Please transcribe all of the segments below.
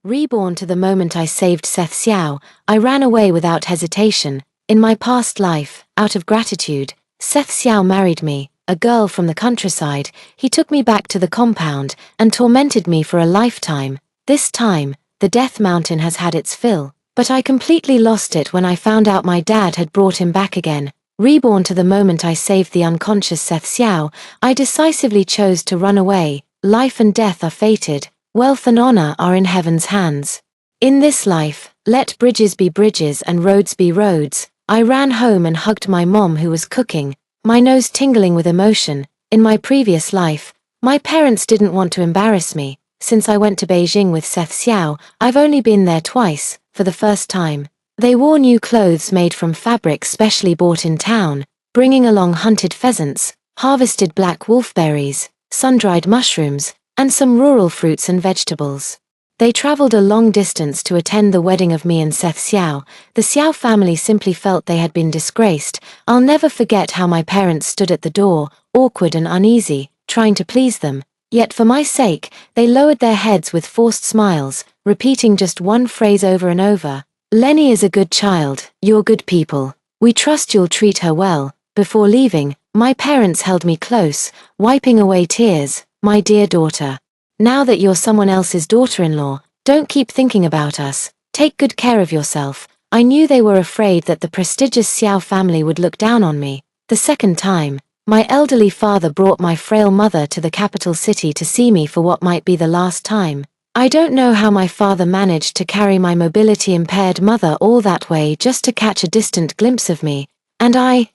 Reborn to the moment I saved Seth Xiao, I ran away without hesitation. In my past life, out of gratitude, Seth Xiao married me, a girl from the countryside. He took me back to the compound and tormented me for a lifetime. This time, the Death Mountain has had its fill, but I completely lost it when I found out my dad had brought him back again. Reborn to the moment I saved the unconscious Seth Xiao, I decisively chose to run away. Life and death are fated. Wealth and honor are in heaven's hands. In this life, let bridges be bridges and roads be roads. I ran home and hugged my mom who was cooking, my nose tingling with emotion. In my previous life, my parents didn't want to embarrass me. Since I went to Beijing with Seth Xiao, I've only been there twice. For the first time, they wore new clothes made from fabric specially bought in town, bringing along hunted pheasants, harvested black wolfberries, sun-dried mushrooms, and some rural fruits and vegetables. They traveled a long distance to attend the wedding of me and Seth Xiao. The Xiao family simply felt they had been disgraced. I'll never forget how my parents stood at the door, awkward and uneasy, trying to please them. Yet for my sake, they lowered their heads with forced smiles, repeating just one phrase over and over. "Lenny is a good child, you're good people. We trust you'll treat her well." Before leaving, my parents held me close, wiping away tears. "My dear daughter, now that you're someone else's daughter-in-law, don't keep thinking about us. Take good care of yourself." I knew they were afraid that the prestigious Xiao family would look down on me. The second time, my elderly father brought my frail mother to the capital city to see me for what might be the last time. I don't know how my father managed to carry my mobility-impaired mother all that way just to catch a distant glimpse of me, and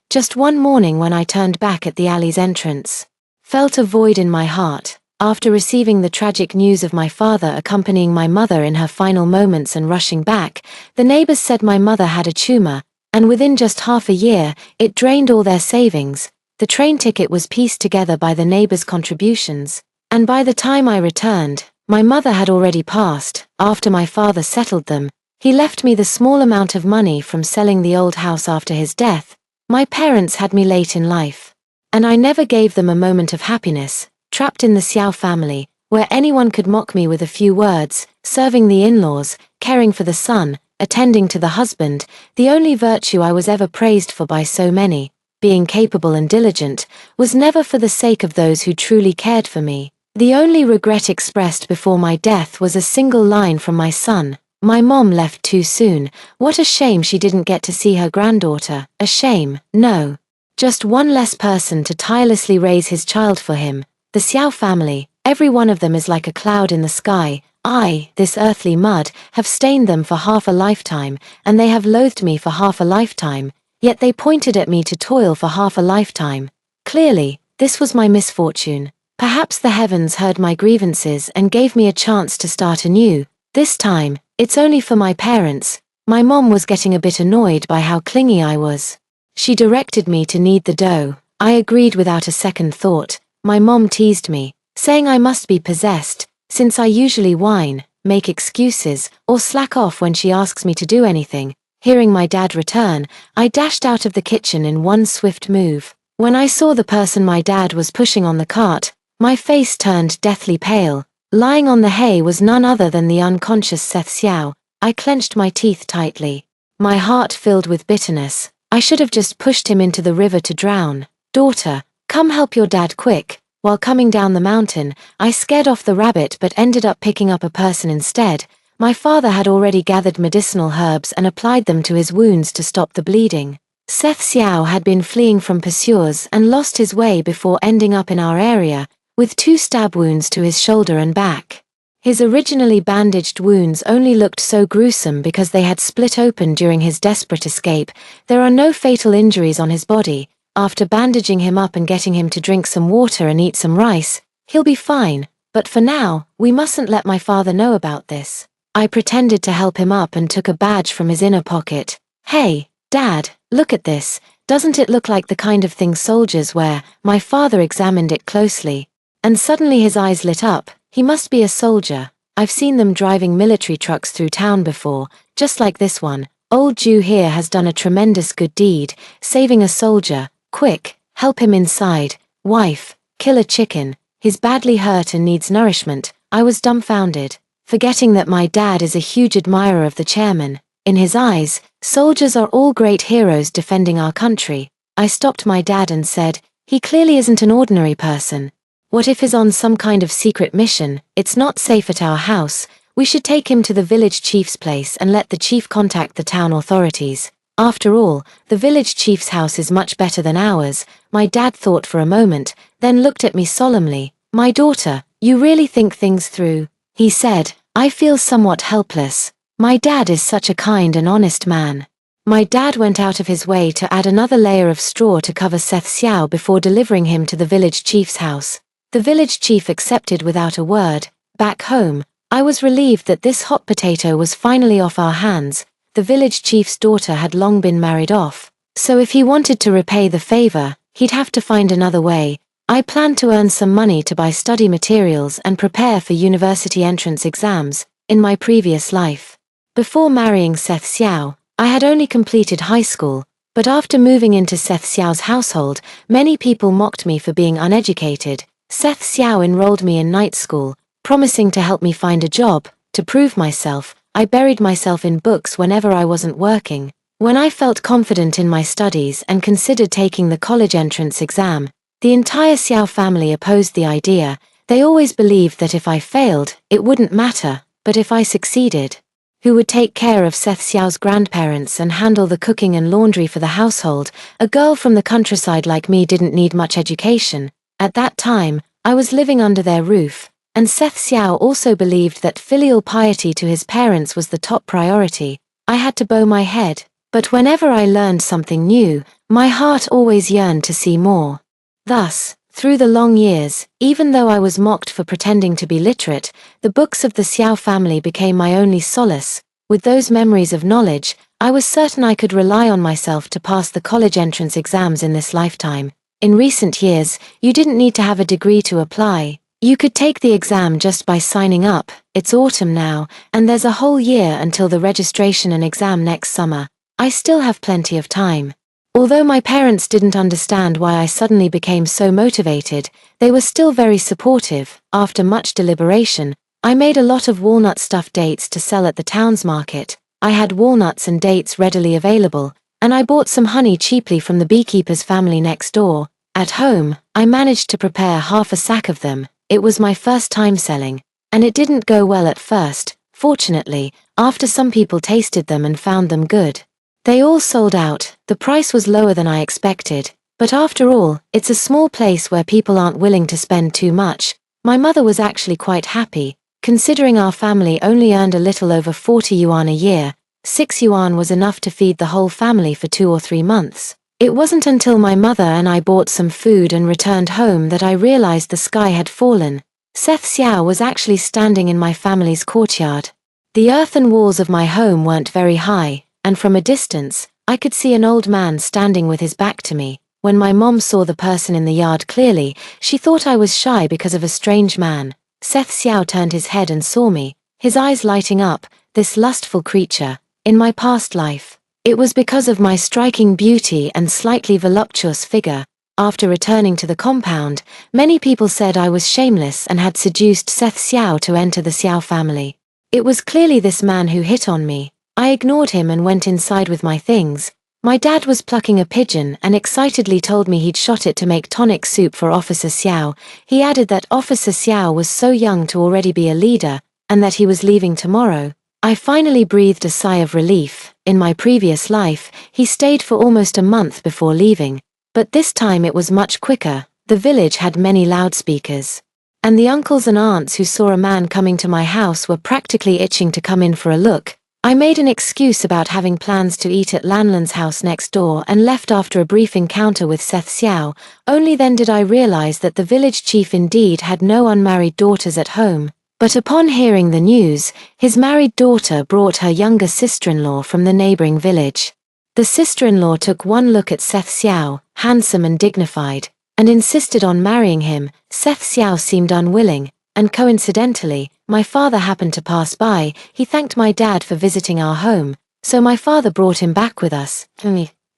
just one morning when I turned back at the alley's entrance, felt a void in my heart. After receiving the tragic news of my father accompanying my mother in her final moments and rushing back, the neighbors said my mother had a tumor, and within just half a year, it drained all their savings. The train ticket was pieced together by the neighbors' contributions, and by the time I returned, my mother had already passed. After my father settled them, he left me the small amount of money from selling the old house after his death. My parents had me late in life, and I never gave them a moment of happiness, trapped in the Xiao family, where anyone could mock me with a few words, serving the in-laws, caring for the son, attending to the husband, the only virtue I was ever praised for by so many, being capable and diligent, was never for the sake of those who truly cared for me. The only regret expressed before my death was a single line from my son: "My mom left too soon. What a shame she didn't get to see her granddaughter." A shame, no. Just one less person to tirelessly raise his child for him. The Xiao family, every one of them is like a cloud in the sky. I, this earthly mud, have stained them for half a lifetime, and they have loathed me for half a lifetime, yet they pointed at me to toil for half a lifetime. Clearly, this was my misfortune. Perhaps the heavens heard my grievances and gave me a chance to start anew. This time, it's only for my parents. My mom was getting a bit annoyed by how clingy I was. She directed me to knead the dough. I agreed without a second thought. My mom teased me, saying I must be possessed, since I usually whine, make excuses, or slack off when she asks me to do anything. Hearing my dad return, I dashed out of the kitchen in one swift move. When I saw the person my dad was pushing on the cart, my face turned deathly pale. Lying on the hay was none other than the unconscious Seth Xiao. I clenched my teeth tightly. My heart filled with bitterness. I should have just pushed him into the river to drown. "Daughter, come help your dad quick." While coming down the mountain, I scared off the rabbit but ended up picking up a person instead. My father had already gathered medicinal herbs and applied them to his wounds to stop the bleeding. Seth Xiao had been fleeing from pursuers and lost his way before ending up in our area, with 2 stab wounds to his shoulder and back. His originally bandaged wounds only looked so gruesome because they had split open during his desperate escape. There are no fatal injuries on his body. After bandaging him up and getting him to drink some water and eat some rice, he'll be fine. But for now, we mustn't let my father know about this. I pretended to help him up and took a badge from his inner pocket. "Hey, Dad, look at this. Doesn't it look like the kind of thing soldiers wear?" My father examined it closely, and suddenly his eyes lit up. "He must be a soldier. I've seen them driving military trucks through town before, just like this one. Old Jew here has done a tremendous good deed, saving a soldier. Quick, help him inside. Wife, kill a chicken. He's badly hurt and needs nourishment." I was dumbfounded. forgetting that my dad is a huge admirer of the chairman. In his eyes, soldiers are all great heroes defending our country. I stopped my dad and said, "He clearly isn't an ordinary person. What if he's on some kind of secret mission? It's not safe at our house. We should take him to the village chief's place and let the chief contact the town authorities. After all, the village chief's house is much better than ours." My dad thought for a moment, then looked at me solemnly. "My daughter, you really think things through," he said. "I feel somewhat helpless. My dad is such a kind and honest man." My dad went out of his way to add another layer of straw to cover Seth Xiao before delivering him to the village chief's house. The village chief accepted without a word. Back home, I was relieved that this hot potato was finally off our hands. The village chief's daughter had long been married off, so if he wanted to repay the favor, he'd have to find another way. I planned to earn some money to buy study materials and prepare for university entrance exams. In my previous life, before marrying Seth Xiao, I had only completed high school, but after moving into Seth Xiao's household, many people mocked me for being uneducated. Seth Xiao enrolled me in night school, promising to help me find a job. To prove myself, I buried myself in books whenever I wasn't working. When I felt confident in my studies and considered taking the college entrance exam, the entire Xiao family opposed the idea. They always believed that if I failed, it wouldn't matter, but if I succeeded, who would take care of Seth Xiao's grandparents and handle the cooking and laundry for the household? A girl from the countryside like me didn't need much education. At that time, I was living under their roof, and Seth Xiao also believed that filial piety to his parents was the top priority. I had to bow my head, but whenever I learned something new, my heart always yearned to see more. Thus, through the long years, even though I was mocked for pretending to be literate, the books of the Xiao family became my only solace. With those memories of knowledge, I was certain I could rely on myself to pass the college entrance exams in this lifetime. In recent years, you didn't need to have a degree to apply. You could take the exam just by signing up. It's autumn now, and there's a whole year until the registration and exam next summer. I still have plenty of time. Although my parents didn't understand why I suddenly became so motivated, they were still very supportive. After much deliberation, I made a lot of walnut stuffed dates to sell at the town's market. I had walnuts and dates readily available, and I bought some honey cheaply from the beekeeper's family next door. At home, I managed to prepare half a sack of them. It was my first time selling, and it didn't go well at first. Fortunately, after some people tasted them and found them good, they all sold out. The price was lower than I expected, but after all, it's a small place where people aren't willing to spend too much. My mother was actually quite happy, considering our family only earned a little over 40 yuan a year. 6 yuan was enough to feed the whole family for 2 or 3 months. It wasn't until my mother and I bought some food and returned home that I realized the sky had fallen. Seth Xiao was actually standing in my family's courtyard. The earthen walls of my home weren't very high, and from a distance, I could see an old man standing with his back to me. When my mom saw the person in the yard clearly, she thought I was shy because of a strange man. Seth Xiao turned his head and saw me, his eyes lighting up. This lustful creature. In my past life, it was because of my striking beauty and slightly voluptuous figure. After returning to the compound, many people said I was shameless and had seduced Seth Xiao to enter the Xiao family. It was clearly this man who hit on me. I ignored him and went inside with my things. My dad was plucking a pigeon and excitedly told me he'd shot it to make tonic soup for Officer Xiao. He added that Officer Xiao was so young to already be a leader, and that he was leaving tomorrow. I finally breathed a sigh of relief. In my previous life, he stayed for almost a month before leaving. But this time it was much quicker. The village had many loudspeakers, and the uncles and aunts who saw a man coming to my house were practically itching to come in for a look. I made an excuse about having plans to eat at Lanlan's house next door and left after a brief encounter with Seth Xiao. Only then did I realize that the village chief indeed had no unmarried daughters at home. But upon hearing the news, his married daughter brought her younger sister-in-law from the neighboring village. The sister-in-law took one look at Seth Xiao, handsome and dignified, and insisted on marrying him. Seth Xiao seemed unwilling, and coincidentally, my father happened to pass by. He thanked my dad for visiting our home, so my father brought him back with us,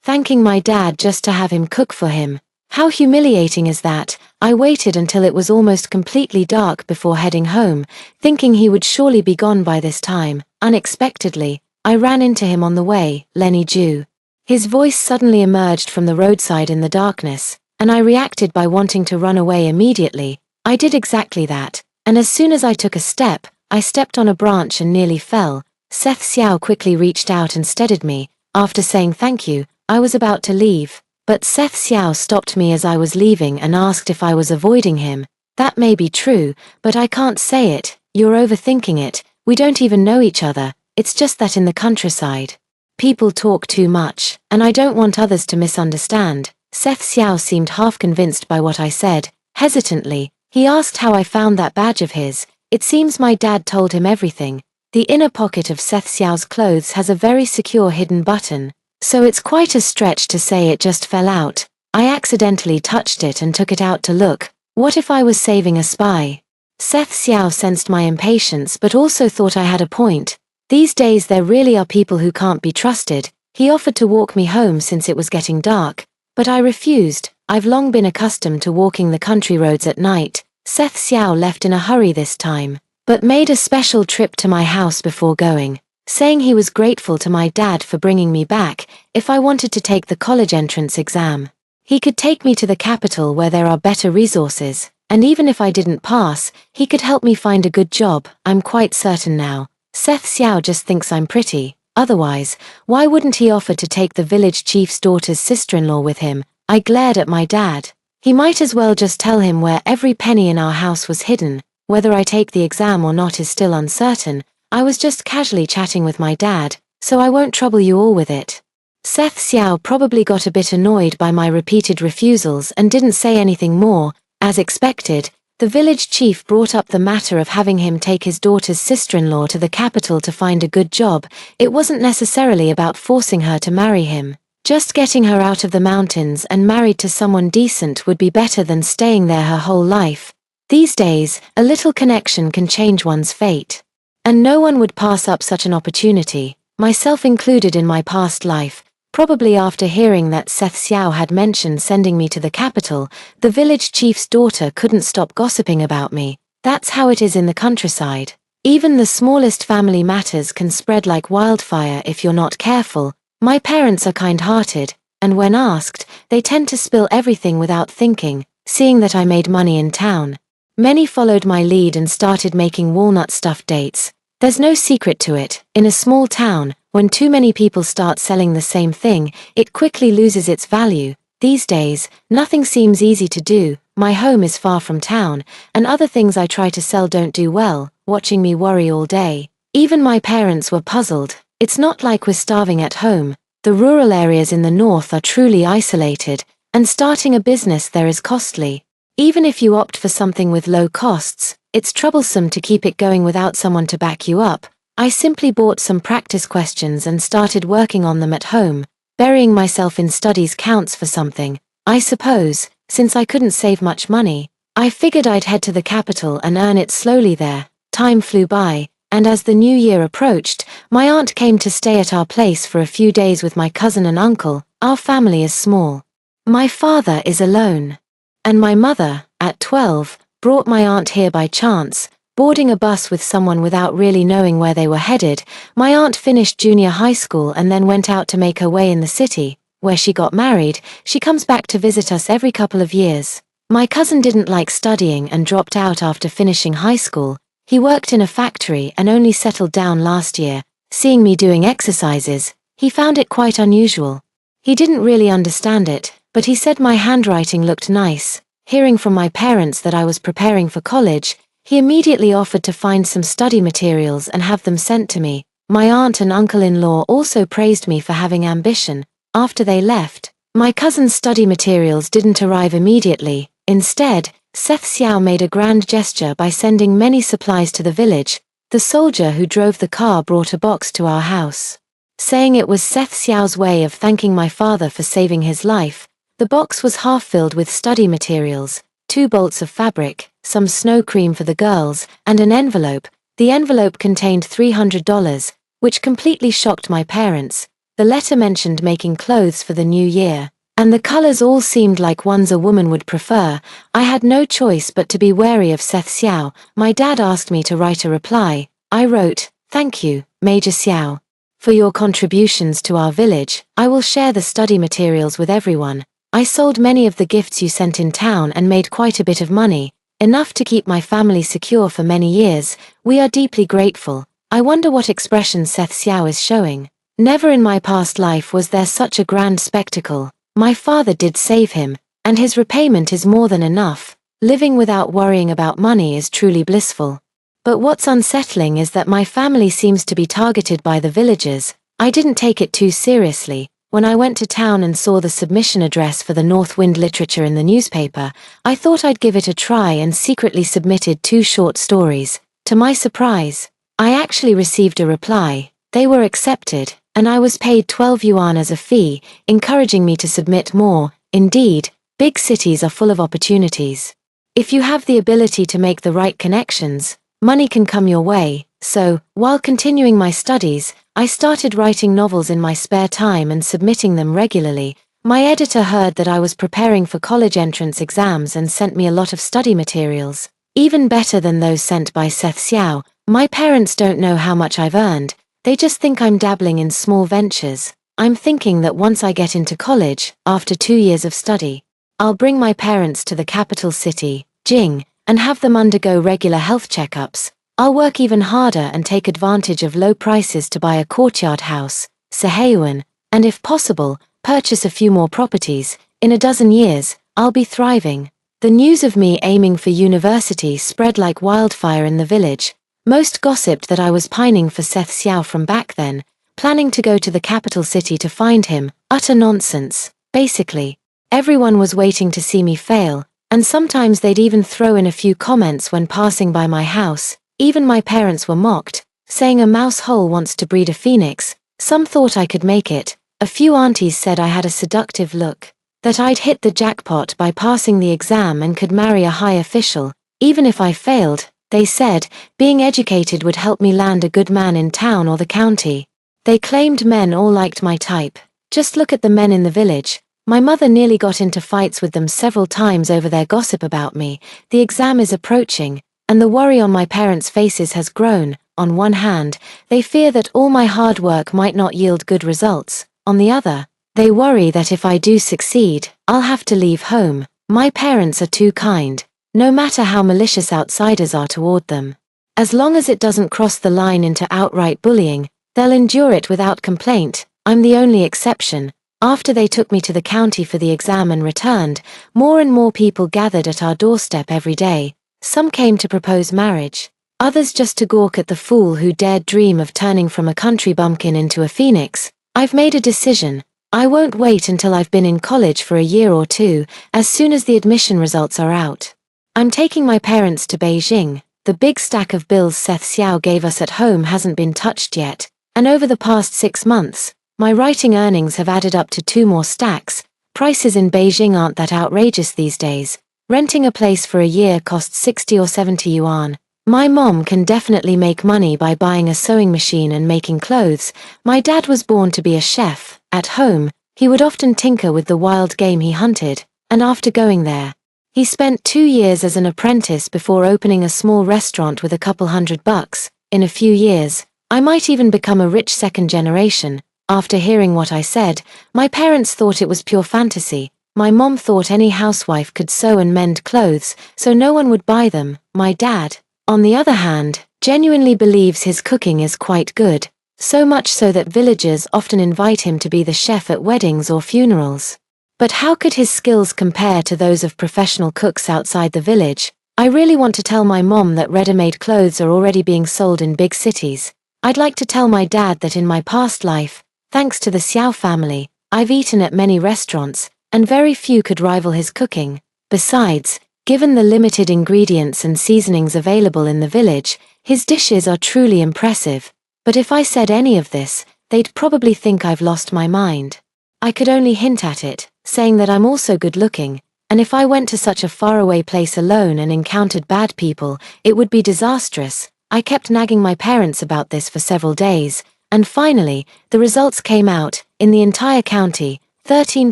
thanking my dad just to have him cook for him. How humiliating is that? I waited until it was almost completely dark before heading home, thinking he would surely be gone by this time. Unexpectedly, I ran into him on the way. "Lenny Jew." His voice suddenly emerged from the roadside in the darkness, and I reacted by wanting to run away immediately. I did exactly that, and as soon as I took a step, I stepped on a branch and nearly fell. Seth Xiao quickly reached out and steadied me. After saying thank you, I was about to leave, but Seth Xiao stopped me as I was leaving and asked if I was avoiding him. "That may be true, but I can't say it. You're overthinking it. We don't even know each other. It's just that in the countryside, people talk too much, and I don't want others to misunderstand." Seth Xiao seemed half convinced by what I said. Hesitantly, he asked how I found that badge of his. It seems my dad told him everything. The inner pocket of Seth Xiao's clothes has a very secure hidden button, so it's quite a stretch to say it just fell out. I accidentally touched it and took it out to look. What if I was saving a spy? Seth Xiao sensed my impatience but also thought I had a point. These days there really are people who can't be trusted. He offered to walk me home since it was getting dark, but I refused. I've long been accustomed to walking the country roads at night. Seth Xiao left in a hurry this time, but made a special trip to my house before going, saying he was grateful to my dad for bringing me back if I wanted to take the college entrance exam. He could take me to the capital where there are better resources, and even if I didn't pass, he could help me find a good job. I'm quite certain now. Seth Xiao just thinks I'm pretty. Otherwise, why wouldn't he offer to take the village chief's daughter's sister-in-law with him? I glared at my dad. He might as well just tell him where every penny in our house was hidden. Whether I take the exam or not is still uncertain. I was just casually chatting with my dad, so I won't trouble you all with it. Seth Xiao probably got a bit annoyed by my repeated refusals and didn't say anything more. As expected, the village chief brought up the matter of having him take his daughter's sister-in-law to the capital to find a good job. It wasn't necessarily about forcing her to marry him. Just getting her out of the mountains and married to someone decent would be better than staying there her whole life. These days, a little connection can change one's fate. And no one would pass up such an opportunity, myself included in my past life. Probably after hearing that Seth Xiao had mentioned sending me to the capital, the village chief's daughter couldn't stop gossiping about me. That's how it is in the countryside. Even the smallest family matters can spread like wildfire if you're not careful. My parents are kind-hearted, and when asked, they tend to spill everything without thinking. Seeing that I made money in town, many followed my lead and started making walnut stuffed dates. There's no secret to it. In a small town, when too many people start selling the same thing, it quickly loses its value. These days, nothing seems easy to do. My home is far from town, and other things I try to sell don't do well, watching me worry all day. Even my parents were puzzled. It's not like we're starving at home. The rural areas in the north are truly isolated, and starting a business there is costly. Even if you opt for something with low costs, it's troublesome to keep it going without someone to back you up. I simply bought some practice questions and started working on them at home. Burying myself in studies counts for something, I suppose, since I couldn't save much money. I figured I'd head to the capital and earn it slowly there. Time flew by, and as the new year approached, my aunt came to stay at our place for a few days with my cousin and uncle. Our family is small. My father is alone. And my mother, at 12, brought my aunt here by chance, boarding a bus with someone without really knowing where they were headed. My aunt finished junior high school and then went out to make her way in the city, where she got married. She comes back to visit us every couple of years. My cousin didn't like studying and dropped out after finishing high school. He worked in a factory and only settled down last year. Seeing me doing exercises, he found it quite unusual. He didn't really understand it, but he said my handwriting looked nice. Hearing from my parents that I was preparing for college, he immediately offered to find some study materials and have them sent to me. My aunt and uncle-in-law also praised me for having ambition. After they left, my cousin's study materials didn't arrive immediately. Instead, Seth Xiao made a grand gesture by sending many supplies to the village. The soldier who drove the car brought a box to our house, saying it was Seth Xiao's way of thanking my father for saving his life. The box was half filled with study materials, 2 bolts of fabric, some snow cream for the girls, and an envelope. The envelope contained $300, which completely shocked my parents. The letter mentioned making clothes for the new year. and the colors all seemed like ones a woman would prefer. I had no choice but to be wary of Seth Xiao. My dad asked me to write a reply. I wrote, "Thank you, Major Xiao, for your contributions to our village. I will share the study materials with everyone. I sold many of the gifts you sent in town and made quite a bit of money, enough to keep my family secure for many years. We are deeply grateful." I wonder what expression Seth Xiao is showing. Never in my past life was there such a grand spectacle. My father did save him, and his repayment is more than enough. Living without worrying about money is truly blissful. But what's unsettling is that my family seems to be targeted by the villagers. I didn't take it too seriously. When I went to town and saw the submission address for the North Wind literature in the newspaper, I thought I'd give it a try and secretly submitted 2 short stories. To my surprise, I actually received a reply. They were accepted, and I was paid 12 yuan as a fee, encouraging me to submit more. Indeed, big cities are full of opportunities. If you have the ability to make the right connections, money can come your way. So, while continuing my studies, I started writing novels in my spare time and submitting them regularly. My editor heard that I was preparing for college entrance exams and sent me a lot of study materials, even better than those sent by Seth Xiao. My parents don't know how much I've earned. They just think I'm dabbling in small ventures. I'm thinking that once I get into college, after 2 years of study, I'll bring my parents to the capital city, Jing, and have them undergo regular health checkups. I'll work even harder and take advantage of low prices to buy a courtyard house, Seheyuan, and if possible, purchase a few more properties. In a dozen years, I'll be thriving. The news of me aiming for university spread like wildfire in the village. Most gossiped that I was pining for Seth Xiao from back then, planning to go to the capital city to find him. Utter nonsense. Basically, everyone was waiting to see me fail, and sometimes they'd even throw in a few comments when passing by my house. Even my parents were mocked, saying a mouse hole wants to breed a phoenix. Some thought I could make it. A few aunties said I had a seductive look, that I'd hit the jackpot by passing the exam and could marry a high official. Even if I failed, they said, being educated would help me land a good man in town or the county. They claimed men all liked my type. Just look at the men in the village. My mother nearly got into fights with them several times over their gossip about me. The exam is approaching, and the worry on my parents' faces has grown. On one hand, they fear that all my hard work might not yield good results. On the other, they worry that if I do succeed, I'll have to leave home. My parents are too kind, no matter how malicious outsiders are toward them. As long as it doesn't cross the line into outright bullying, they'll endure it without complaint. I'm the only exception. After they took me to the county for the exam and returned, more and more people gathered at our doorstep every day. Some came to propose marriage, others just to gawk at the fool who dared dream of turning from a country bumpkin into a phoenix. I've made a decision. I won't wait until I've been in college for a year or two. As soon as the admission results are out, I'm taking my parents to Beijing. The big stack of bills Seth Xiao gave us at home hasn't been touched yet, and over the past 6 months, my writing earnings have added up to 2 more stacks. Prices in Beijing aren't that outrageous these days. Renting a place for a year costs 60 or 70 yuan. My mom can definitely make money by buying a sewing machine and making clothes. My dad was born to be a chef. At home, he would often tinker with the wild game he hunted, and after going there, he spent 2 years as an apprentice before opening a small restaurant with a couple $100. In a few years, I might even become a rich second generation. After hearing what I said, my parents thought it was pure fantasy. My mom thought any housewife could sew and mend clothes, so no one would buy them. My dad, on the other hand, genuinely believes his cooking is quite good, so much so that villagers often invite him to be the chef at weddings or funerals. But how could his skills compare to those of professional cooks outside the village? I really want to tell my mom that ready-made clothes are already being sold in big cities. I'd like to tell my dad that in my past life, thanks to the Xiao family, I've eaten at many restaurants, and very few could rival his cooking. Besides, given the limited ingredients and seasonings available in the village, his dishes are truly impressive. But if I said any of this, they'd probably think I've lost my mind. I could only hint at it, saying that I'm also good-looking, and if I went to such a faraway place alone and encountered bad people, it would be disastrous. I kept nagging my parents about this for several days, and finally, the results came out. In the entire county, 13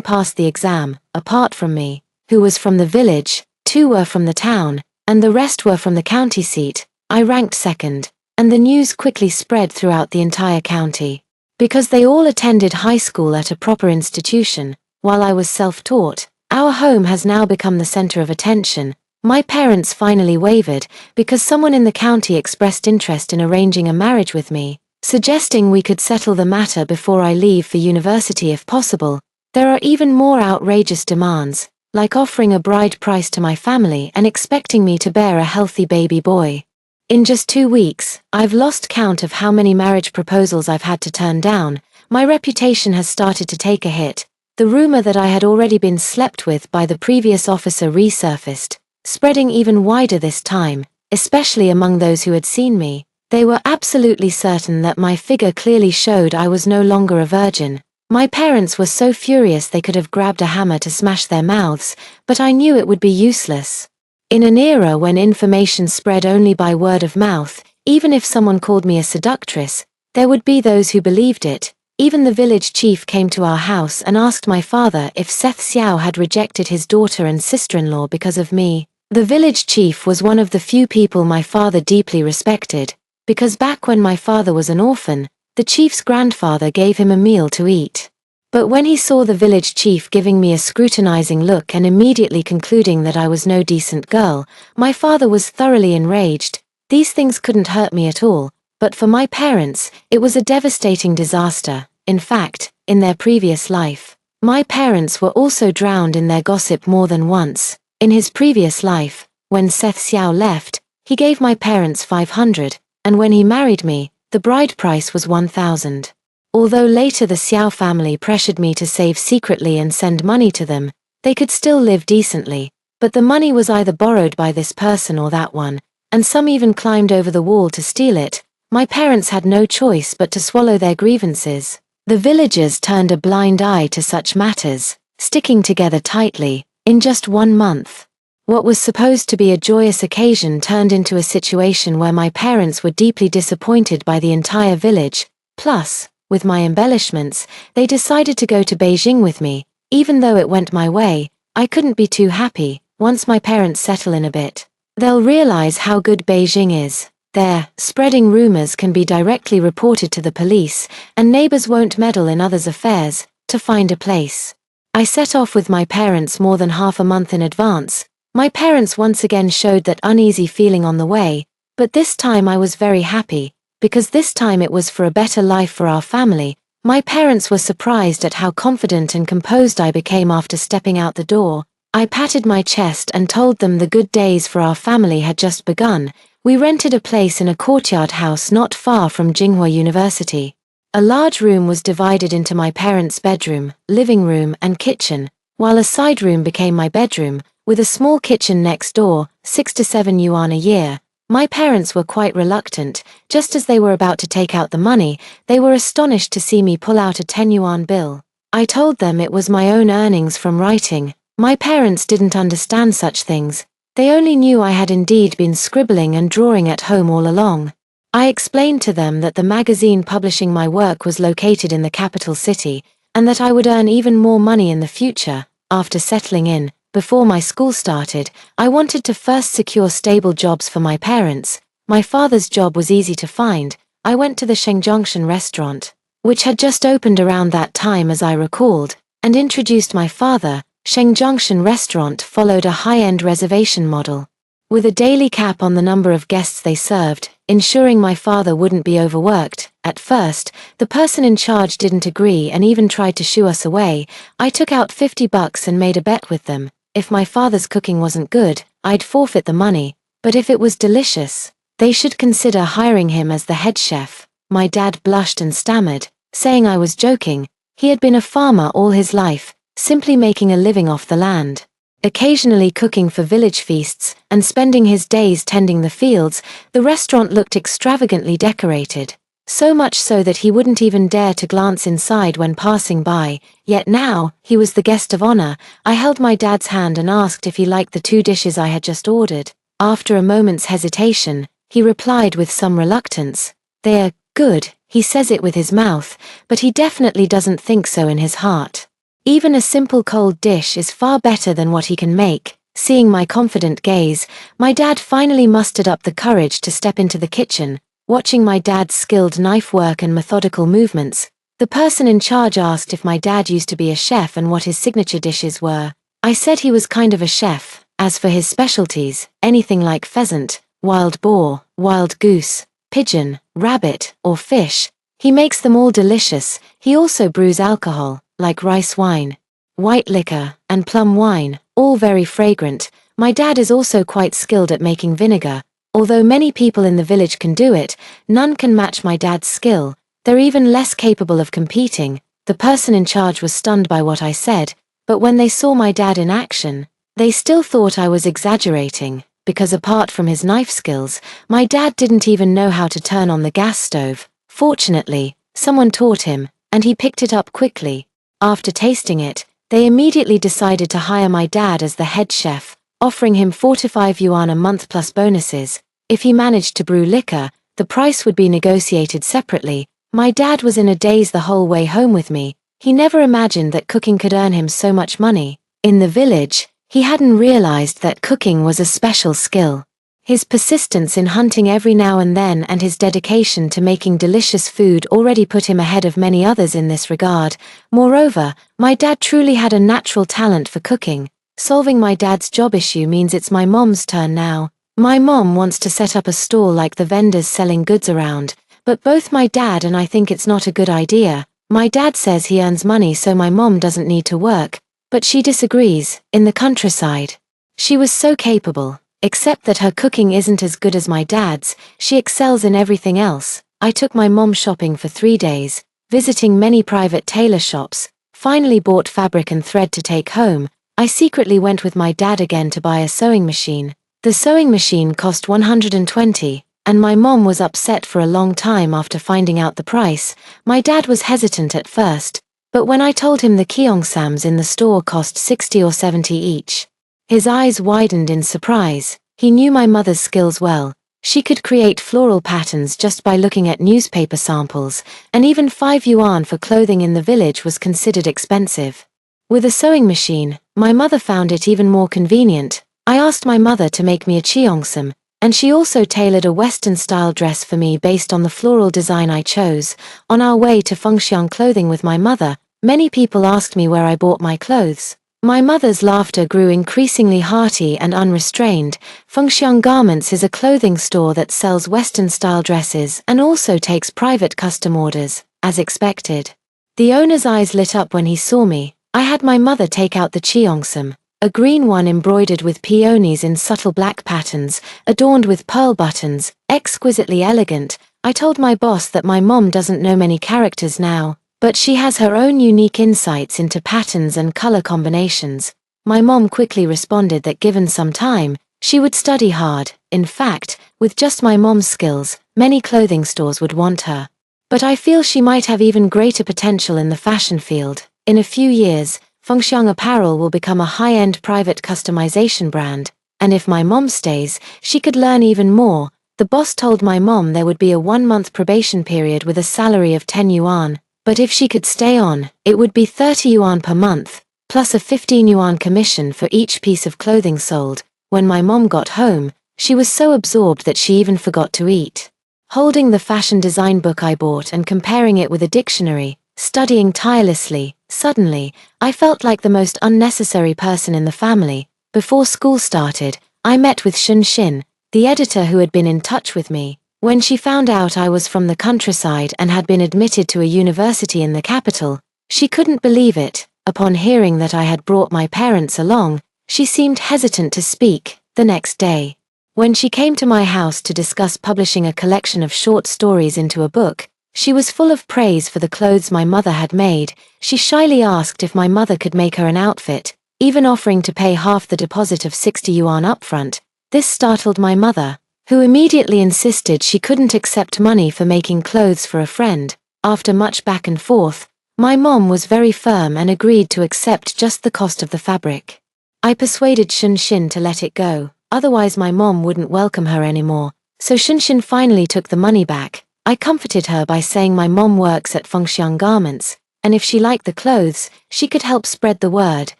passed the exam, apart from me, who was from the village, 2 were from the town, and the rest were from the county seat. I ranked second, and the news quickly spread throughout the entire county. Because they all attended high school at a proper institution, while I was self-taught, our home has now become the center of attention. My parents finally wavered because someone in the county expressed interest in arranging a marriage with me, suggesting we could settle the matter before I leave for university if possible. There are even more outrageous demands, like offering a bride price to my family and expecting me to bear a healthy baby boy. In just 2 weeks, I've lost count of how many marriage proposals I've had to turn down. My reputation has started to take a hit. The rumor that I had already been slept with by the previous officer resurfaced, spreading even wider this time, especially among those who had seen me. They were absolutely certain that my figure clearly showed I was no longer a virgin. My parents were so furious they could have grabbed a hammer to smash their mouths, but I knew it would be useless. In an era when information spread only by word of mouth, even if someone called me a seductress, there would be those who believed it. Even the village chief came to our house and asked my father if Seth Xiao had rejected his daughter and sister-in-law because of me. The village chief was one of the few people my father deeply respected, because back when my father was an orphan, the chief's grandfather gave him a meal to eat. But when he saw the village chief giving me a scrutinizing look and immediately concluding that I was no decent girl, my father was thoroughly enraged. These things couldn't hurt me at all, but for my parents, it was a devastating disaster. In fact, in their previous life, my parents were also drowned in their gossip more than once. In his previous life, when Seth Xiao left, he gave my parents 500, and when he married me, the bride price was 1,000. Although later the Xiao family pressured me to save secretly and send money to them, they could still live decently, but the money was either borrowed by this person or that one, and some even climbed over the wall to steal it. My parents had no choice but to swallow their grievances. The villagers turned a blind eye to such matters, sticking together tightly. In just 1 month, what was supposed to be a joyous occasion turned into a situation where my parents were deeply disappointed by the entire village. Plus, with my embellishments, they decided to go to Beijing with me. Even though it went my way, I couldn't be too happy. Once my parents settle in a bit, they'll realize how good Beijing is. There, spreading rumors can be directly reported to the police, and neighbors won't meddle in others' affairs. To find a place, I set off with my parents more than half a month in advance. My parents once again showed that uneasy feeling on the way, but this time I was very happy, because this time it was for a better life for our family. My parents were surprised at how confident and composed I became after stepping out the door. I patted my chest and told them the good days for our family had just begun. We rented a place in a courtyard house not far from Tsinghua University. A large room was divided into my parents' bedroom, living room, and kitchen, while a side room became my bedroom, with a small kitchen next door, 6 to 7 yuan a year. My parents were quite reluctant. Just as they were about to take out the money, they were astonished to see me pull out a 10 yuan bill. I told them it was my own earnings from writing. My parents didn't understand such things. They only knew I had indeed been scribbling and drawing at home all along. I explained to them that the magazine publishing my work was located in the capital city, and that I would earn even more money in the future. After settling in, before my school started, I wanted to first secure stable jobs for my parents. My father's job was easy to find. I went to the Junction restaurant, which had just opened around that time as I recalled, and introduced my father. Junction restaurant followed a high-end reservation model, with a daily cap on the number of guests they served, ensuring my father wouldn't be overworked. At first, the person in charge didn't agree and even tried to shoo us away. I took out $50 and made a bet with them. If my father's cooking wasn't good, I'd forfeit the money, but if it was delicious, they should consider hiring him as the head chef. My dad blushed and stammered, saying I was joking. He had been a farmer all his life, simply making a living off the land, occasionally cooking for village feasts, and spending his days tending the fields. The restaurant looked extravagantly decorated, so much so that he wouldn't even dare to glance inside when passing by. Yet now, he was the guest of honor. I held my dad's hand and asked if he liked the 2 dishes I had just ordered. After a moment's hesitation, he replied with some reluctance, "They're good." He says it with his mouth, but he definitely doesn't think so in his heart. Even a simple cold dish is far better than what he can make. Seeing my confident gaze, my dad finally mustered up the courage to step into the kitchen. Watching my dad's skilled knife work and methodical movements, the person in charge asked if my dad used to be a chef and what his signature dishes were. I said he was kind of a chef. As for his specialties, anything like pheasant, wild boar, wild goose, pigeon, rabbit, or fish, he makes them all delicious. He also brews alcohol, like rice wine, white liquor, and plum wine, all very fragrant. My dad is also quite skilled at making vinegar. Although many people in the village can do it, none can match my dad's skill. They're even less capable of competing. The person in charge was stunned by what I said, but when they saw my dad in action, they still thought I was exaggerating, because apart from his knife skills, my dad didn't even know how to turn on the gas stove. Fortunately, someone taught him, and he picked it up quickly. After tasting it, they immediately decided to hire my dad as the head chef, offering him 45 yuan a month plus bonuses. If he managed to brew liquor, the price would be negotiated separately. My dad was in a daze the whole way home with me. He never imagined that cooking could earn him so much money. In the village, he hadn't realized that cooking was a special skill. His persistence in hunting every now and then and his dedication to making delicious food already put him ahead of many others in this regard. Moreover, my dad truly had a natural talent for cooking. Solving my dad's job issue means it's my mom's turn now. My mom wants to set up a stall like the vendors selling goods around, but both my dad and I think it's not a good idea. My dad says he earns money so my mom doesn't need to work, but she disagrees. In the countryside, she was so capable, except that her cooking isn't as good as my dad's. She excels in everything else. I took my mom shopping for 3 days, visiting many private tailor shops, finally bought fabric and thread to take home. I secretly went with my dad again to buy a sewing machine. The sewing machine cost 120, and my mom was upset for a long time after finding out the price. My dad was hesitant at first, but when I told him the kyongsams in the store cost 60 or 70 each, his eyes widened in surprise. He knew my mother's skills well. She could create floral patterns just by looking at newspaper samples, and even 5 yuan for clothing in the village was considered expensive. With a sewing machine, my mother found it even more convenient. I asked my mother to make me a cheongsam, and she also tailored a Western-style dress for me based on the floral design I chose. On our way to Fengxiang clothing with my mother, many people asked me where I bought my clothes. My mother's laughter grew increasingly hearty and unrestrained. Fengxiang Garments is a clothing store that sells Western-style dresses and also takes private custom orders, as expected. The owner's eyes lit up when he saw me. I had my mother take out the cheongsam, a green one embroidered with peonies in subtle black patterns, adorned with pearl buttons, exquisitely elegant. I told my boss that my mom doesn't know many characters now, but she has her own unique insights into patterns and color combinations. My mom quickly responded that given some time, she would study hard. In fact, with just my mom's skills, many clothing stores would want her. But I feel she might have even greater potential in the fashion field. In a few years, Fengxiang Apparel will become a high-end private customization brand, and if my mom stays, she could learn even more. The boss told my mom there would be a 1-month probation period with a salary of 10 yuan, but if she could stay on, it would be 30 yuan per month, plus a 15 yuan commission for each piece of clothing sold. When my mom got home, she was so absorbed that she even forgot to eat. Holding the fashion design book I bought and comparing it with a dictionary, studying tirelessly, suddenly, I felt like the most unnecessary person in the family. Before school started, I met with Shun Xin, the editor who had been in touch with me. When she found out I was from the countryside and had been admitted to a university in the capital, she couldn't believe it. Upon hearing that I had brought my parents along, she seemed hesitant to speak. The next day, when she came to my house to discuss publishing a collection of short stories into a book, she was full of praise for the clothes my mother had made. She shyly asked if my mother could make her an outfit, even offering to pay half the deposit of 60 yuan upfront. This startled my mother, who immediately insisted she couldn't accept money for making clothes for a friend. After much back and forth, my mom was very firm and agreed to accept just the cost of the fabric. I persuaded Shun Xin to let it go, otherwise my mom wouldn't welcome her anymore, so Shun Xin finally took the money back. I comforted her by saying my mom works at Fengxiang Garments. and if she liked the clothes, she could help spread the word.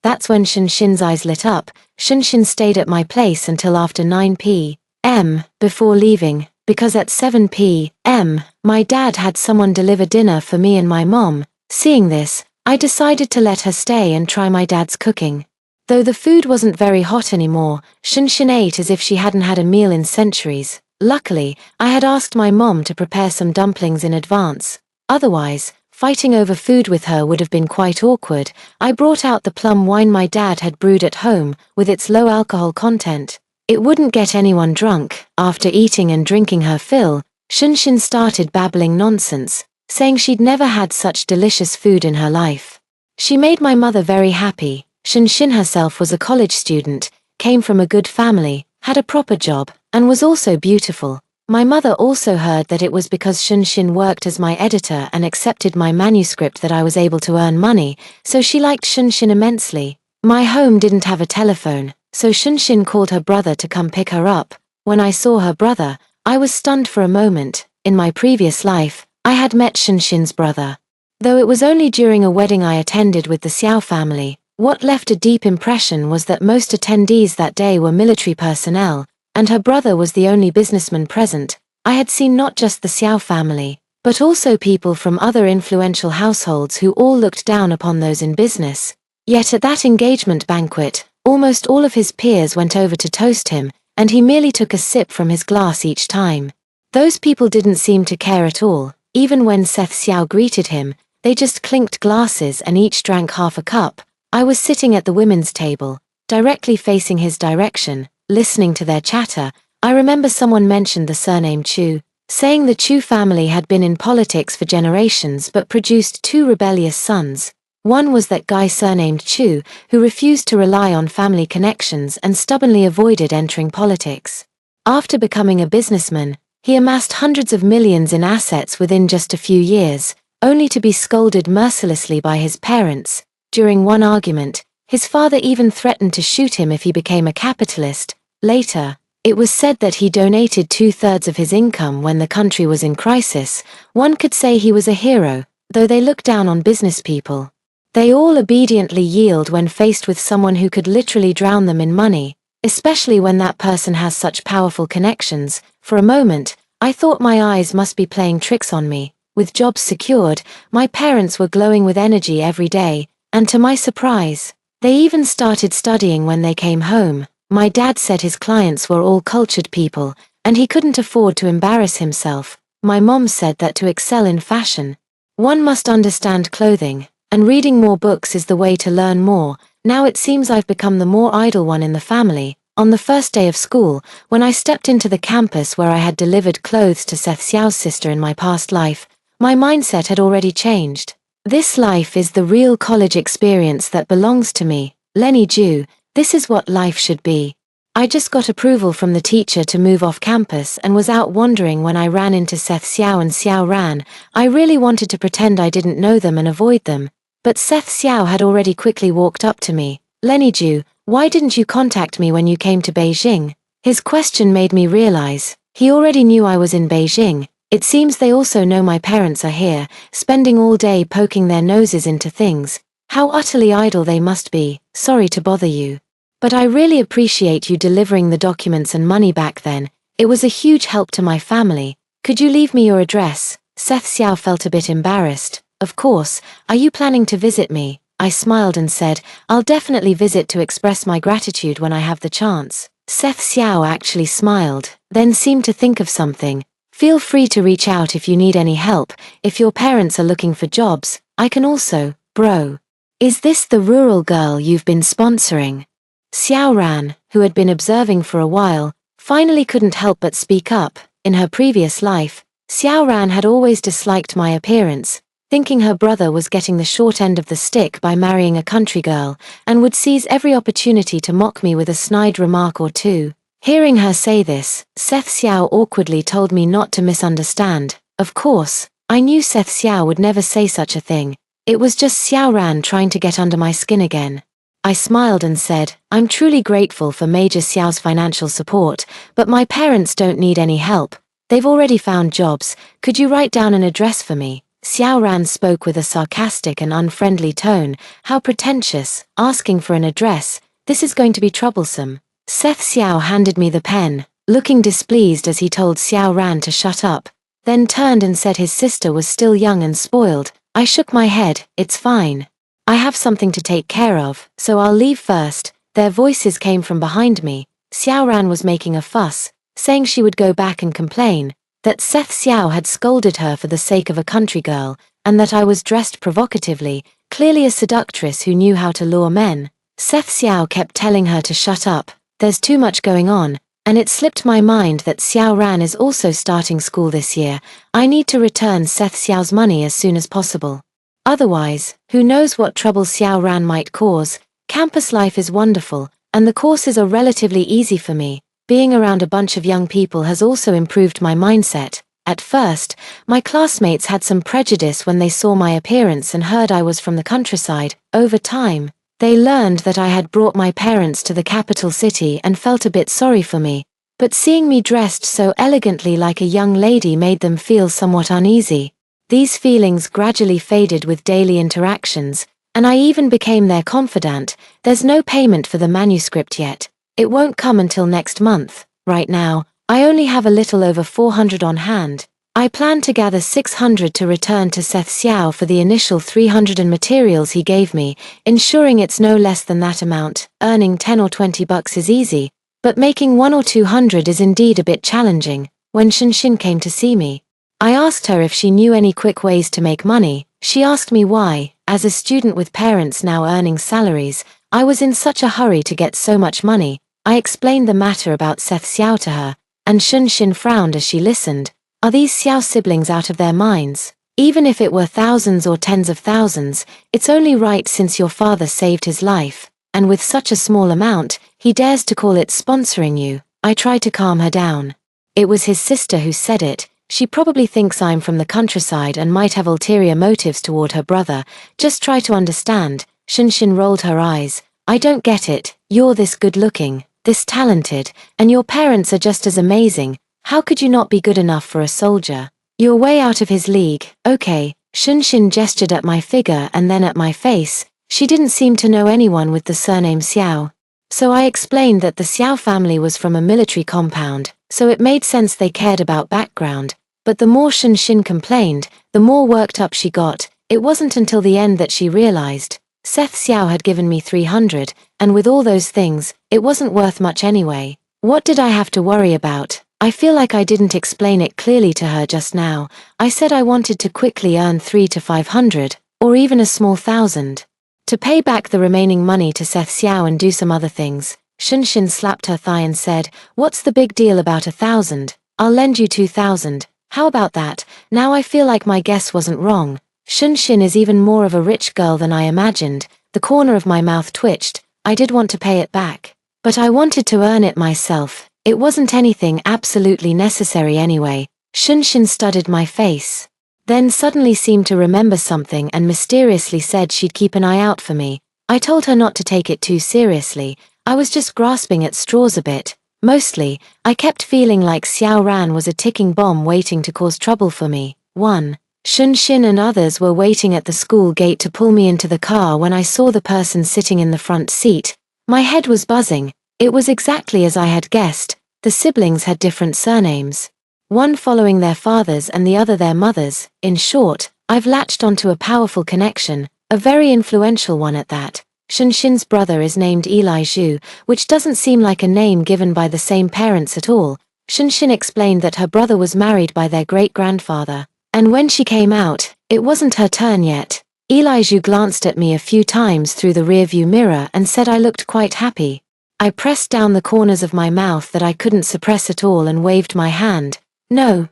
That's when Shunshin's eyes lit up. Shunshin stayed at my place until after 9 p.m. before leaving, because at 7 p.m., my dad had someone deliver dinner for me and my mom. Seeing this, I decided to let her stay and try my dad's cooking. Though the food wasn't very hot anymore, Shunshin ate as if she hadn't had a meal in centuries. Luckily, I had asked my mom to prepare some dumplings in advance. Otherwise, fighting over food with her would have been quite awkward. I brought out the plum wine my dad had brewed at home, with its low alcohol content. It wouldn't get anyone drunk. After eating and drinking her fill, Shunshin started babbling nonsense, saying she'd never had such delicious food in her life. She made my mother very happy. Shunshin herself was a college student, came from a good family, had a proper job, and was also beautiful. My mother also heard that it was because Shunshin worked as my editor and accepted my manuscript that I was able to earn money, so she liked Shunshin immensely. My home didn't have a telephone, so Shunshin called her brother to come pick her up. When I saw her brother, I was stunned for a moment. In my previous life, I had met Shunshin's brother. Though it was only during a wedding I attended with the Xiao family, what left a deep impression was that most attendees that day were military personnel, and her brother was the only businessman present. I had seen not just the Xiao family, but also people from other influential households who all looked down upon those in business. Yet at that engagement banquet, almost all of his peers went over to toast him, and he merely took a sip from his glass each time. Those people didn't seem to care at all. Even when Seth Xiao greeted him, they just clinked glasses and each drank half a cup. I was sitting at the women's table, directly facing his direction, listening to their chatter. I remember someone mentioned the surname Chu, saying the Chu family had been in politics for generations but produced two rebellious sons. One was that guy surnamed Chu, who refused to rely on family connections and stubbornly avoided entering politics. After becoming a businessman, he amassed hundreds of millions in assets within just a few years, only to be scolded mercilessly by his parents. During one argument, his father even threatened to shoot him if he became a capitalist. Later, it was said that he donated 2/3 of his income when the country was in crisis. One could say he was a hero, though they look down on business people. They all obediently yield when faced with someone who could literally drown them in money, especially when that person has such powerful connections. For a moment, I thought my eyes must be playing tricks on me. With jobs secured, my parents were glowing with energy every day, and to my surprise, they even started studying when they came home. My dad said his clients were all cultured people, and he couldn't afford to embarrass himself. My mom said that to excel in fashion, one must understand clothing, and reading more books is the way to learn more. Now it seems I've become the more idle one in the family. On the first day of school, when I stepped into the campus where I had delivered clothes to Seth Xiao's sister in my past life, my mindset had already changed. This life is the real college experience that belongs to me. Lenny Ju, this is what life should be. I just got approval from the teacher to move off campus and was out wandering when I ran into Seth Xiao and Xiao Ran. I really wanted to pretend I didn't know them and avoid them, but Seth Xiao had already quickly walked up to me. Lenny Ju, why didn't you contact me when you came to Beijing? His question made me realize he already knew I was in Beijing. It seems they also know my parents are here, spending all day poking their noses into things. How utterly idle they must be. Sorry to bother you. But I really appreciate you delivering the documents and money back then. It was a huge help to my family. Could you leave me your address? Seth Xiao felt a bit embarrassed. Of course. Are you planning to visit me? I smiled and said, I'll definitely visit to express my gratitude when I have the chance. Seth Xiao actually smiled, then seemed to think of something. Feel free to reach out if you need any help. If your parents are looking for jobs, I can also, bro. Is this the rural girl you've been sponsoring? Xiao Ran, who had been observing for a while, finally couldn't help but speak up. In her previous life, Xiao Ran had always disliked my appearance, thinking her brother was getting the short end of the stick by marrying a country girl, and would seize every opportunity to mock me with a snide remark or two. Hearing her say this, Seth Xiao awkwardly told me not to misunderstand. Of course, I knew Seth Xiao would never say such a thing. It was just Xiao Ran trying to get under my skin again. I smiled and said, I'm truly grateful for Major Xiao's financial support, but my parents don't need any help. They've already found jobs. Could you write down an address for me? Xiao Ran spoke with a sarcastic and unfriendly tone. How pretentious, asking for an address. This is going to be troublesome. Seth Xiao handed me the pen, looking displeased as he told Xiao Ran to shut up, then turned and said his sister was still young and spoiled. I shook my head. It's fine. I have something to take care of, so I'll leave first. Their voices came from behind me. Xiao Ran was making a fuss, saying she would go back and complain that Seth Xiao had scolded her for the sake of a country girl, and that I was dressed provocatively, clearly a seductress who knew how to lure men. Seth Xiao kept telling her to shut up. There's too much going on, and it slipped my mind that Xiao Ran is also starting school this year. I need to return Seth Xiao's money as soon as possible. Otherwise, who knows what trouble Xiao Ran might cause. Campus life is wonderful, and the courses are relatively easy for me. Being around a bunch of young people has also improved my mindset. At first, my classmates had some prejudice when they saw my appearance and heard I was from the countryside. Over time, they learned that I had brought my parents to the capital city and felt a bit sorry for me. But seeing me dressed so elegantly like a young lady made them feel somewhat uneasy. These feelings gradually faded with daily interactions, and I even became their confidant. There's no payment for the manuscript yet. It won't come until next month. Right now, I only have a little over 400 on hand. I plan to gather 600 to return to Seth Xiao for the initial 300 in materials he gave me, ensuring it's no less than that amount. Earning 10 or 20 bucks is easy, but making 1 or 200 is indeed a bit challenging. When Shunshin came to see me, I asked her if she knew any quick ways to make money. She asked me why, as a student with parents now earning salaries, I was in such a hurry to get so much money. I explained the matter about Seth Xiao to her, and Shunshin frowned as she listened. Are these Xiao siblings out of their minds? Even if it were thousands or tens of thousands, it's only right since your father saved his life, and with such a small amount, he dares to call it sponsoring you. I tried to calm her down. It was his sister who said it. She probably thinks I'm from the countryside and might have ulterior motives toward her brother. Just try to understand. Shunshin rolled her eyes. I don't get it. You're this good-looking, this talented, and your parents are just as amazing. How could you not be good enough for a soldier? You're way out of his league. Okay. Shunshin gestured at my figure and then at my face. She didn't seem to know anyone with the surname Xiao. So I explained that the Xiao family was from a military compound, so it made sense they cared about background. But the more Shunshin complained, the more worked up she got. It wasn't until the end that she realized. Seth Xiao had given me 300, and with all those things, it wasn't worth much anyway. What did I have to worry about? I feel like I didn't explain it clearly to her just now. I said I wanted to quickly earn 300 to 500, or even a small 1,000. To pay back the remaining money to Seth Xiao and do some other things. Shunshin slapped her thigh and said, "What's the big deal about 1,000? I'll lend you 2,000. How about that? Now I feel like my guess wasn't wrong. Shunshin is even more of a rich girl than I imagined." The corner of my mouth twitched. I did want to pay it back, but I wanted to earn it myself. It wasn't anything absolutely necessary anyway. Shunshin studied my face, then suddenly seemed to remember something and mysteriously said she'd keep an eye out for me. I told her not to take it too seriously. I was just grasping at straws a bit. Mostly, I kept feeling like Xiao Ran was a ticking bomb waiting to cause trouble for me. 1. Shunshin and others were waiting at the school gate to pull me into the car when I saw the person sitting in the front seat. My head was buzzing. It was exactly as I had guessed. The siblings had different surnames, one following their fathers and the other their mothers. In short, I've latched onto a powerful connection, a very influential one at that. Shunshin's brother is named Eli Zhu, which doesn't seem like a name given by the same parents at all. Shunshin explained that her brother was married by their great-grandfather, and when she came out, it wasn't her turn yet. Eli Zhu glanced at me a few times through the rearview mirror and said I looked quite happy. I pressed down the corners of my mouth that I couldn't suppress at all and waved my hand. No,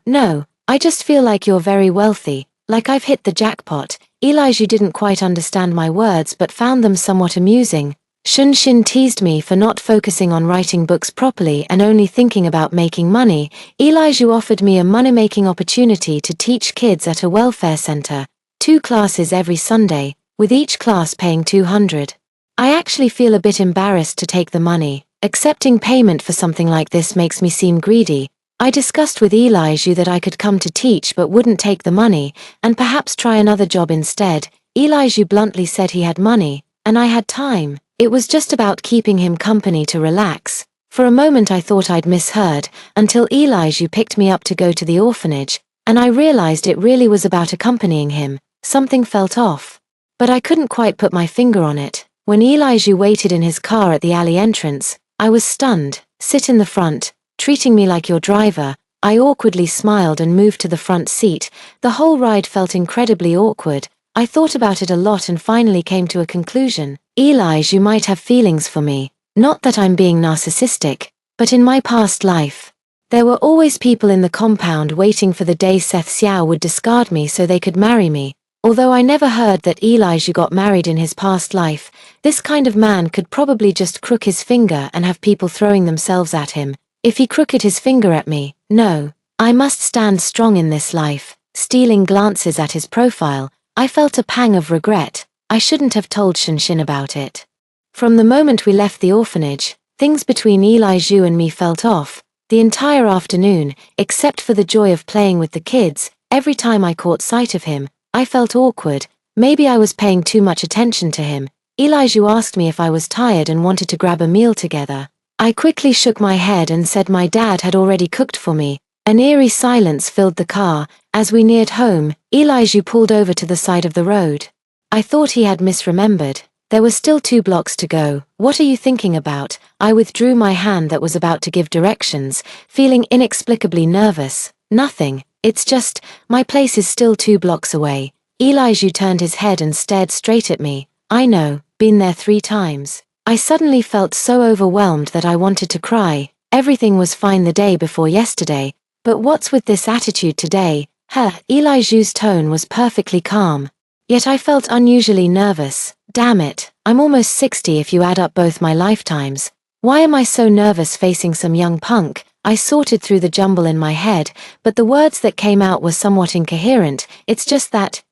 I just feel like you're very wealthy, like I've hit the jackpot." Eli Zhu didn't quite understand my words but found them somewhat amusing. Shunshin teased me for not focusing on writing books properly and only thinking about making money. Eli Zhu offered me a money-making opportunity to teach kids at a welfare center, 2 classes every Sunday, with each class paying 200. I actually feel a bit embarrassed to take the money. Accepting payment for something like this makes me seem greedy. I discussed with Elijah that I could come to teach but wouldn't take the money, and perhaps try another job instead. Elijah bluntly said he had money, and I had time. It was just about keeping him company to relax. For a moment I thought I'd misheard, until Elijah picked me up to go to the orphanage, and I realized it really was about accompanying him. Something felt off. But I couldn't quite put my finger on it. When Elijah waited in his car at the alley entrance, I was stunned. "Sit in the front, treating me like your driver." I awkwardly smiled and moved to the front seat. The whole ride felt incredibly awkward. I thought about it a lot and finally came to a conclusion. Elijah, you might have feelings for me. Not that I'm being narcissistic, but in my past life, there were always people in the compound waiting for the day Seth Xiao would discard me so they could marry me. Although I never heard that Elijah got married in his past life, this kind of man could probably just crook his finger and have people throwing themselves at him. If he crooked his finger at me, no. I must stand strong in this life. Stealing glances at his profile, I felt a pang of regret. I shouldn't have told Shinshin about it. From the moment we left the orphanage, things between Elijah and me felt off. The entire afternoon, except for the joy of playing with the kids, every time I caught sight of him, I felt awkward. Maybe I was paying too much attention to him. Elijah asked me if I was tired and wanted to grab a meal together. I quickly shook my head and said my dad had already cooked for me. An eerie silence filled the car. As we neared home, Elijah pulled over to the side of the road. I thought he had misremembered. There were still 2 blocks to go. "What are you thinking about?" I withdrew my hand that was about to give directions, feeling inexplicably nervous. "Nothing. It's just, my place is still 2 blocks away." Elijah turned his head and stared straight at me. "I know, been there 3 times. I suddenly felt so overwhelmed that I wanted to cry. Everything was fine the day before yesterday, but what's with this attitude today? Elijah's tone was perfectly calm. Yet I felt unusually nervous. Damn it, I'm almost 60 if you add up both my lifetimes. Why am I so nervous facing some young punk? I sorted through the jumble in my head, but the words that came out were somewhat incoherent. "It's just that,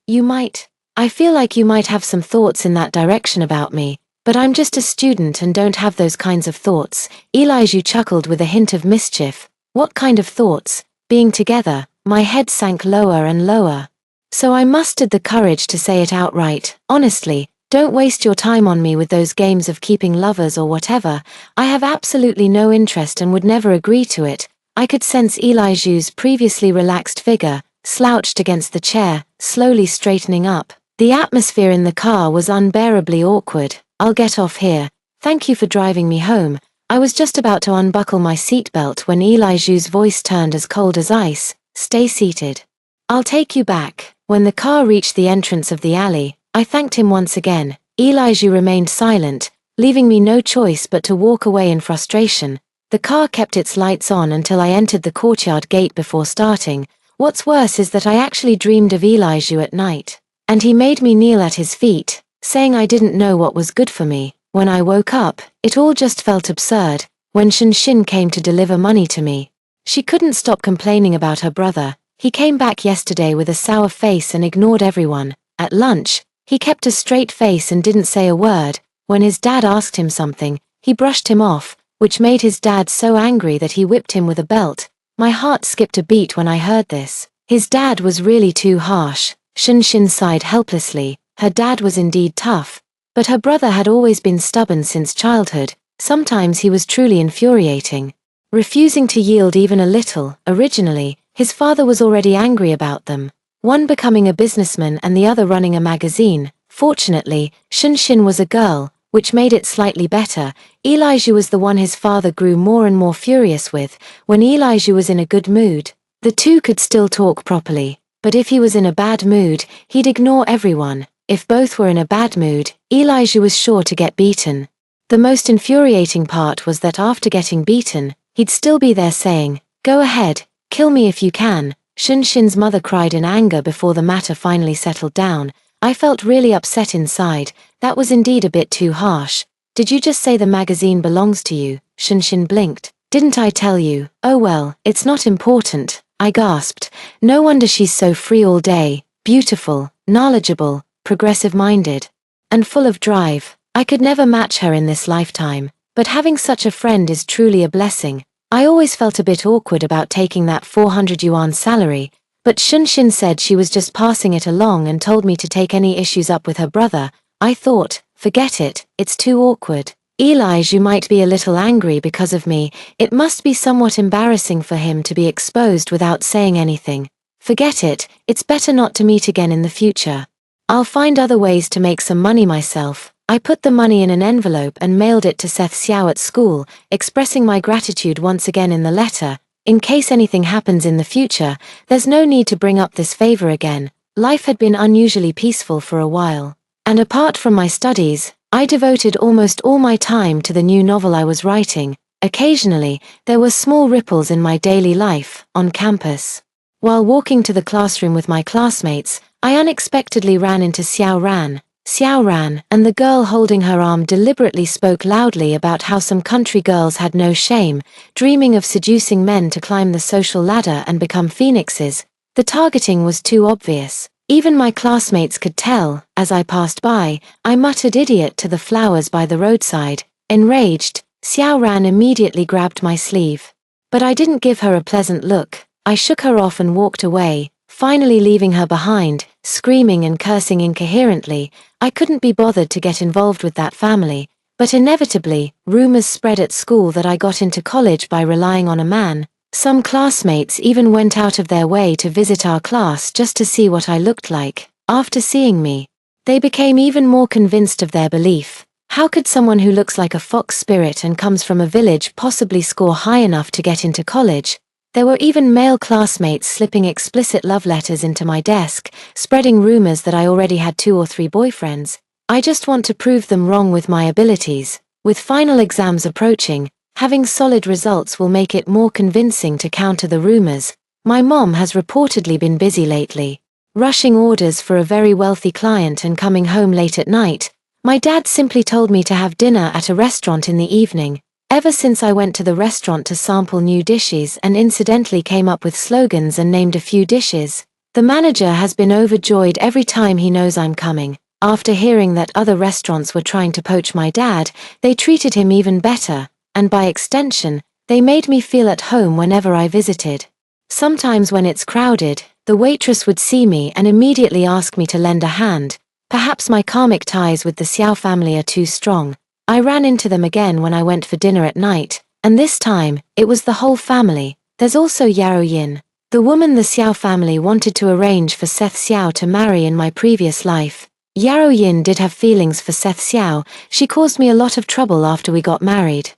I feel like you might have some thoughts in that direction about me, but I'm just a student and don't have those kinds of thoughts." Elijah chuckled with a hint of mischief. "What kind of thoughts?" "Being together." My head sank lower and lower. So I mustered the courage to say it outright. "Honestly, don't waste your time on me with those games of keeping lovers or whatever. I have absolutely no interest and would never agree to it." I could sense Elijah's previously relaxed figure, slouched against the chair, slowly straightening up. The atmosphere in the car was unbearably awkward. "I'll get off here. Thank you for driving me home." I was just about to unbuckle my seatbelt when Elijah's voice turned as cold as ice. "Stay seated. I'll take you back." When the car reached the entrance of the alley, I thanked him once again. Elijah remained silent, leaving me no choice but to walk away in frustration. The car kept its lights on until I entered the courtyard gate before starting. What's worse is that I actually dreamed of Elijah at night, and he made me kneel at his feet, saying I didn't know what was good for me. When I woke up, it all just felt absurd. When Shinshin came to deliver money to me, she couldn't stop complaining about her brother. He came back yesterday with a sour face and ignored everyone. At lunch, he kept a straight face and didn't say a word. When his dad asked him something, he brushed him off, which made his dad so angry that he whipped him with a belt. My heart skipped a beat when I heard this. His dad was really too harsh. Shinshin sighed helplessly. Her dad was indeed tough, but her brother had always been stubborn since childhood. Sometimes he was truly infuriating, refusing to yield even a little. Originally, his father was already angry about them, one becoming a businessman and the other running a magazine. Fortunately, Shinshin was a girl, which made it slightly better. Elijah was the one his father grew more and more furious with. When Elijah was in a good mood, the two could still talk properly, but if he was in a bad mood, he'd ignore everyone. If both were in a bad mood, Elijah was sure to get beaten. The most infuriating part was that after getting beaten, he'd still be there saying, "Go ahead, kill me if you can." Shinshin's mother cried in anger before the matter finally settled down. I felt really upset inside. That was indeed a bit too harsh. "Did you just say the magazine belongs to you?" Shinshin blinked. "Didn't I tell you?" "Oh well, it's not important," I gasped. No wonder she's so free all day, beautiful, knowledgeable, progressive-minded, and full of drive. I could never match her in this lifetime, but having such a friend is truly a blessing. I always felt a bit awkward about taking that 400 yuan salary, but Shunshin said she was just passing it along and told me to take any issues up with her brother. I thought, forget it, it's too awkward. Eli Zhu might be a little angry because of me. It must be somewhat embarrassing for him to be exposed without saying anything. Forget it, it's better not to meet again in the future. I'll find other ways to make some money myself. I put the money in an envelope and mailed it to Seth Xiao at school, expressing my gratitude once again in the letter. In case anything happens in the future, there's no need to bring up this favor again. Life had been unusually peaceful for a while. And apart from my studies, I devoted almost all my time to the new novel I was writing. Occasionally, there were small ripples in my daily life, on campus. While walking to the classroom with my classmates, I unexpectedly ran into Xiao Ran. Xiao Ran and the girl holding her arm deliberately spoke loudly about how some country girls had no shame, dreaming of seducing men to climb the social ladder and become phoenixes. The targeting was too obvious. Even my classmates could tell. As I passed by, I muttered idiot to the flowers by the roadside. Enraged, Xiao Ran immediately grabbed my sleeve. But I didn't give her a pleasant look. I shook her off and walked away, finally leaving her behind, screaming and cursing incoherently. I couldn't be bothered to get involved with that family, but inevitably, rumors spread at school that I got into college by relying on a man. Some classmates even went out of their way to visit our class just to see what I looked like. After seeing me, they became even more convinced of their belief. How could someone who looks like a fox spirit and comes from a village possibly score high enough to get into college? There were even male classmates slipping explicit love letters into my desk, spreading rumors that I already had 2 or 3 boyfriends. I just want to prove them wrong with my abilities. With final exams approaching, having solid results will make it more convincing to counter the rumors. My mom has reportedly been busy lately, rushing orders for a very wealthy client and coming home late at night. My dad simply told me to have dinner at a restaurant in the evening. Ever since I went to the restaurant to sample new dishes and incidentally came up with slogans and named a few dishes, the manager has been overjoyed every time he knows I'm coming. After hearing that other restaurants were trying to poach my dad, they treated him even better, and by extension, they made me feel at home whenever I visited. Sometimes when it's crowded, the waitress would see me and immediately ask me to lend a hand. Perhaps my karmic ties with the Xiao family are too strong. I ran into them again when I went for dinner at night, and this time, it was the whole family. There's also Yao Yin, the woman the Xiao family wanted to arrange for Seth Xiao to marry in my previous life. Yao Yin did have feelings for Seth Xiao. She caused me a lot of trouble after we got married.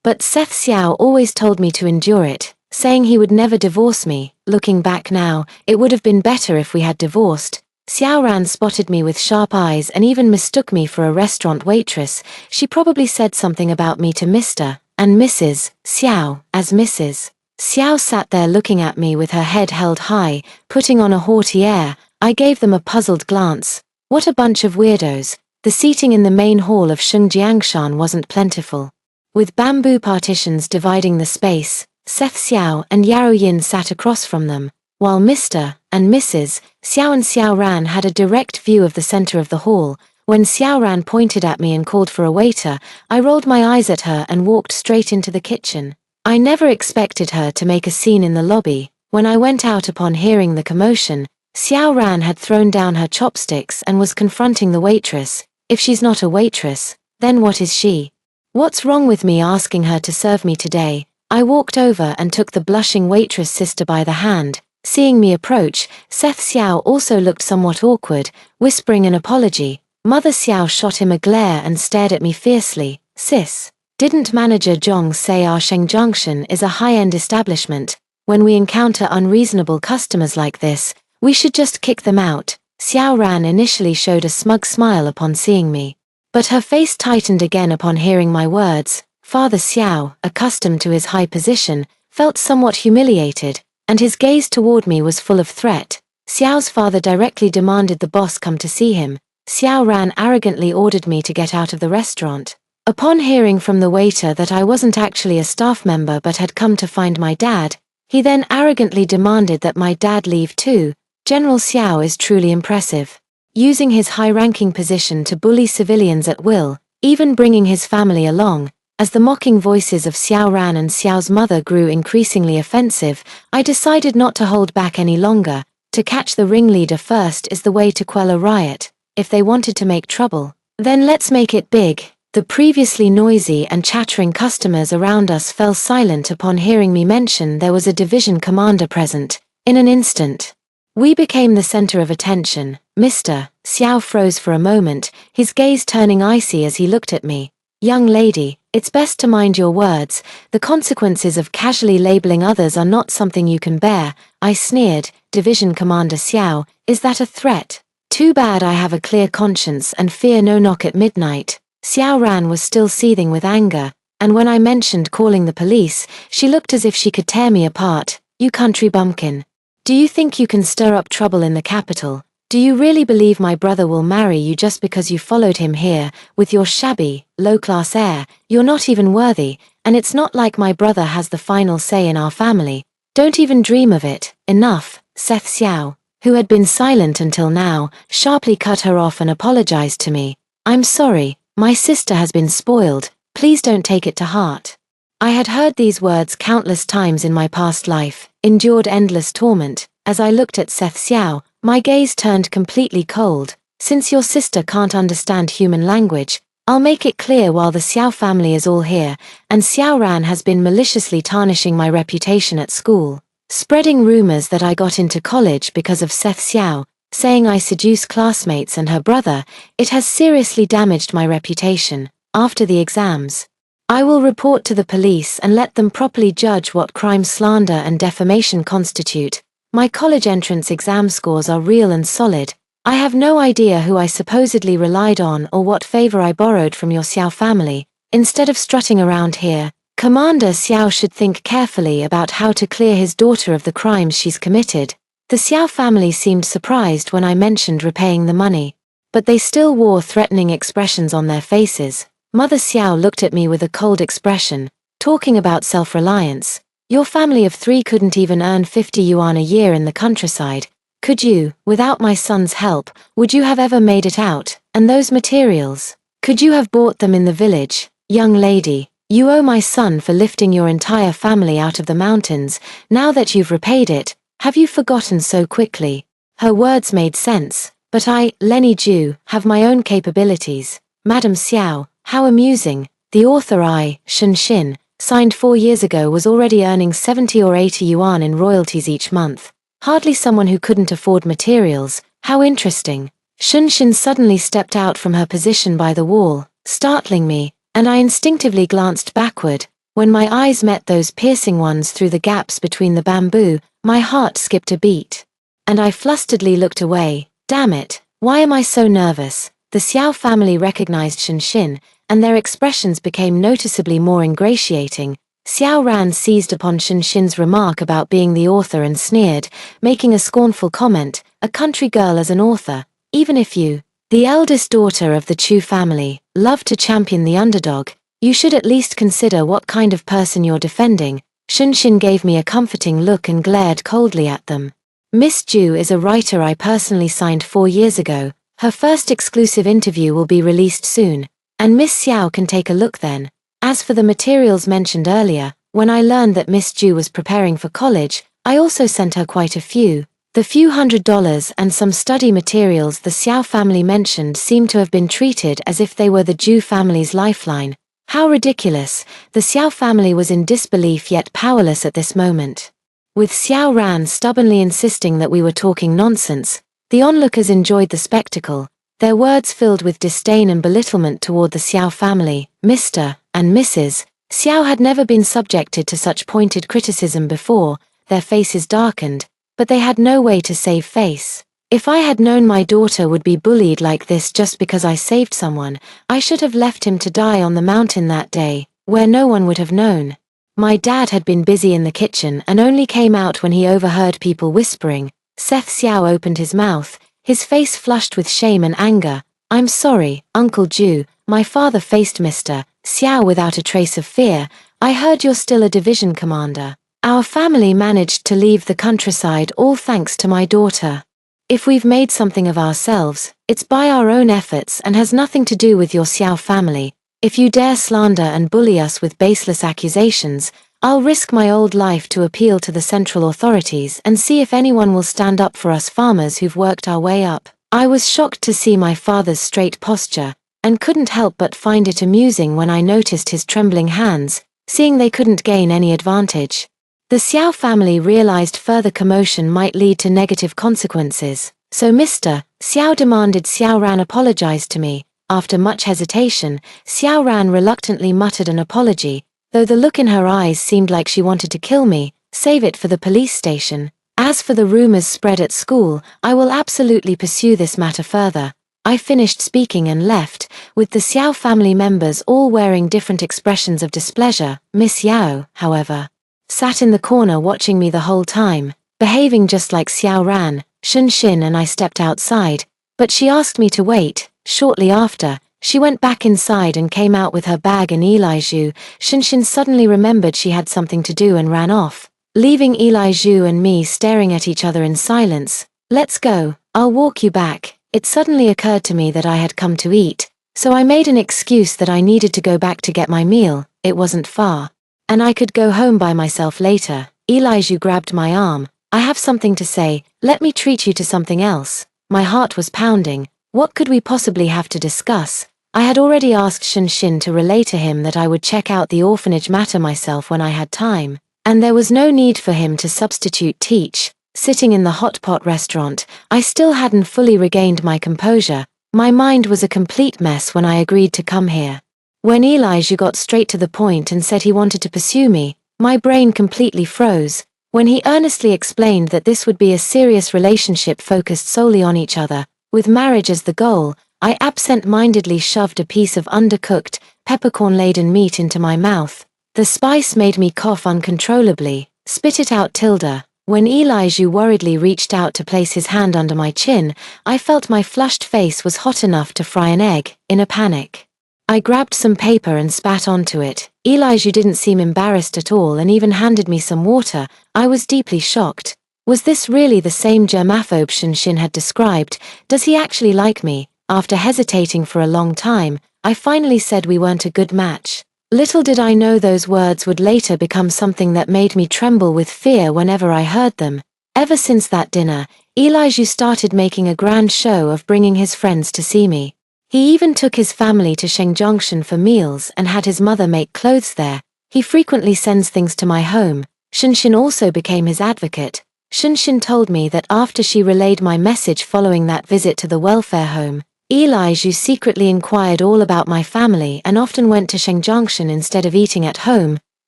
But Seth Xiao always told me to endure it, saying he would never divorce me. Looking back now, it would have been better if we had divorced. Xiao Ran spotted me with sharp eyes and even mistook me for a restaurant waitress. She probably said something about me to Mr. and Mrs. Xiao as Mrs. Xiao sat there looking at me with her head held high, putting on a haughty air. I gave them a puzzled glance. What a bunch of weirdos. The seating in the main hall of Shengjiangshan wasn't plentiful. With bamboo partitions dividing the space, Seth Xiao and Yao Yin sat across from them, while Mr. and Mrs. Xiao and Xiao Ran had a direct view of the center of the hall. When Xiao Ran pointed at me and called for a waiter, I rolled my eyes at her and walked straight into the kitchen. I never expected her to make a scene in the lobby. When I went out upon hearing the commotion, Xiao Ran had thrown down her chopsticks and was confronting the waitress. If she's not a waitress, then what is she? What's wrong with me asking her to serve me today? I walked over and took the blushing waitress sister by the hand. Seeing me approach, Seth Xiao also looked somewhat awkward, whispering an apology. Mother Xiao shot him a glare and stared at me fiercely. Sis, didn't manager Zhong say our Sheng Junction is a high-end establishment? When we encounter unreasonable customers like this, we should just kick them out. Xiao Ran initially showed a smug smile upon seeing me, but her face tightened again upon hearing my words. Father Xiao, accustomed to his high position, felt somewhat humiliated, and his gaze toward me was full of threat. Xiao's father directly demanded the boss come to see him. Xiao Ran arrogantly ordered me to get out of the restaurant. Upon hearing from the waiter that I wasn't actually a staff member but had come to find my dad, he then arrogantly demanded that my dad leave too. General Xiao is truly impressive, using his high-ranking position to bully civilians at will, even bringing his family along. As the mocking voices of Xiao Ran and Xiao's mother grew increasingly offensive, I decided not to hold back any longer. To catch the ringleader first is the way to quell a riot. If they wanted to make trouble, then let's make it big. The previously noisy and chattering customers around us fell silent upon hearing me mention there was a division commander present. In an instant, we became the center of attention. Mr. Xiao froze for a moment, his gaze turning icy as he looked at me. Young lady, it's best to mind your words. The consequences of casually labeling others are not something you can bear, I sneered. Division Commander Xiao, is that a threat? Too bad I have a clear conscience and fear no knock at midnight. Xiao Ran was still seething with anger, and when I mentioned calling the police, she looked as if she could tear me apart. You country bumpkin. Do you think you can stir up trouble in the capital? Do you really believe my brother will marry you just because you followed him here, with your shabby, low-class air? You're not even worthy, and it's not like my brother has the final say in our family. Don't even dream of it. Enough. Seth Xiao, who had been silent until now, sharply cut her off and apologized to me. I'm sorry, my sister has been spoiled. Please don't take it to heart. I had heard these words countless times in my past life, endured endless torment. As I looked at Seth Xiao, my gaze turned completely cold. Since your sister can't understand human language, I'll make it clear while the Xiao family is all here, and Xiao Ran has been maliciously tarnishing my reputation at school, spreading rumors that I got into college because of Seth Xiao, saying I seduce classmates and her brother. It has seriously damaged my reputation. After the exams, I will report to the police and let them properly judge what crime slander and defamation constitute. My college entrance exam scores are real and solid. I have no idea who I supposedly relied on or what favor I borrowed from your Xiao family. Instead of strutting around here, Commander Xiao should think carefully about how to clear his daughter of the crimes she's committed. The Xiao family seemed surprised when I mentioned repaying the money, but they still wore threatening expressions on their faces. Mother Xiao looked at me with a cold expression, talking about self-reliance. Your family of 3 couldn't even earn 50 yuan a year in the countryside. Could you, without my son's help, would you have ever made it out? And those materials? Could you have bought them in the village? Young lady, you owe my son for lifting your entire family out of the mountains. Now that you've repaid it, have you forgotten so quickly? Her words made sense, but I, Lenny Ju, have my own capabilities. Madam Xiao, how amusing. The author Shun Xin, signed 4 years ago was already earning 70 or 80 yuan in royalties each month. Hardly someone who couldn't afford materials. How interesting. Shun Xin suddenly stepped out from her position by the wall, startling me, and I instinctively glanced backward. When my eyes met those piercing ones through the gaps between the bamboo, my heart skipped a beat. And I flusteredly looked away. Damn it, why am I so nervous? The Xiao family recognized Shun Xin, and their expressions became noticeably more ingratiating. Xiao Ran seized upon Shun Xin's remark about being the author and sneered, making a scornful comment, a country girl as an author, even if you, the eldest daughter of the Chu family, love to champion the underdog, you should at least consider what kind of person you're defending. Shun Xin gave me a comforting look and glared coldly at them. Miss Ju is a writer I personally signed 4 years ago. Her first exclusive interview will be released soon, and Miss Xiao can take a look then. As for the materials mentioned earlier, when I learned that Miss Ju was preparing for college, I also sent her quite a few. The few $100 and some study materials the Xiao family mentioned seemed to have been treated as if they were the Ju family's lifeline. How ridiculous. The Xiao family was in disbelief yet powerless at this moment. With Xiao Ran stubbornly insisting that we were talking nonsense, the onlookers enjoyed the spectacle, their words filled with disdain and belittlement toward the Xiao family. Mr. and Mrs. Xiao had never been subjected to such pointed criticism before. Their faces darkened, but they had no way to save face. If I had known my daughter would be bullied like this just because I saved someone, I should have left him to die on the mountain that day, where no one would have known. My dad had been busy in the kitchen and only came out when he overheard people whispering. Seth Xiao opened his mouth, his face flushed with shame and anger. I'm sorry, Uncle Ju, my father faced Mr. Xiao without a trace of fear. I heard you're still a division commander. Our family managed to leave the countryside all thanks to my daughter. If we've made something of ourselves, it's by our own efforts and has nothing to do with your Xiao family. If you dare slander and bully us with baseless accusations, I'll risk my old life to appeal to the central authorities and see if anyone will stand up for us farmers who've worked our way up. I was shocked to see my father's straight posture, and couldn't help but find it amusing when I noticed his trembling hands, seeing they couldn't gain any advantage. The Xiao family realized further commotion might lead to negative consequences, so Mr. Xiao demanded Xiao Ran apologize to me. After much hesitation, Xiao Ran reluctantly muttered an apology, though the look in her eyes seemed like she wanted to kill me. Save it for the police station. As for the rumors spread at school, I will absolutely pursue this matter further. I finished speaking and left, with the Xiao family members all wearing different expressions of displeasure. Miss Yao, however, sat in the corner watching me the whole time, behaving just like Xiao Ran. Shunshin and I stepped outside, but she asked me to wait. Shortly after, she went back inside and came out with her bag and Eli Zhu. Shunshin suddenly remembered she had something to do and ran off, leaving Eli Zhu and me staring at each other in silence. Let's go, I'll walk you back. It suddenly occurred to me that I had come to eat, so I made an excuse that I needed to go back to get my meal. It wasn't far, and I could go home by myself later. Eli Zhu grabbed my arm. I have something to say, let me treat you to something else. My heart was pounding. What could we possibly have to discuss? I had already asked Shunshin to relay to him that I would check out the orphanage matter myself when I had time, and there was no need for him to substitute teach. Sitting in the hot pot restaurant, I still hadn't fully regained my composure. My mind was a complete mess when I agreed to come here. When Eli Zhu got straight to the point and said he wanted to pursue me, my brain completely froze. When he earnestly explained that this would be a serious relationship focused solely on each other, with marriage as the goal, I absent-mindedly shoved a piece of undercooked, peppercorn-laden meat into my mouth. The spice made me cough uncontrollably. Spit it out, Tilda. When Eli Zhu worriedly reached out to place his hand under my chin, I felt my flushed face was hot enough to fry an egg. In a panic, I grabbed some paper and spat onto it. Eli Zhu didn't seem embarrassed at all and even handed me some water. I was deeply shocked. Was this really the same germaphobe Shunshin had described? Does he actually like me? After hesitating for a long time, I finally said we weren't a good match. Little did I know those words would later become something that made me tremble with fear whenever I heard them. Ever since that dinner, Eli Zhu started making a grand show of bringing his friends to see me. He even took his family to Shengjongshan for meals and had his mother make clothes there. He frequently sends things to my home. Shunshin also became his advocate. Shunshin told me that after she relayed my message following that visit to the welfare home, Eli Zhu secretly inquired all about my family and often went to Shengjongshan instead of eating at home.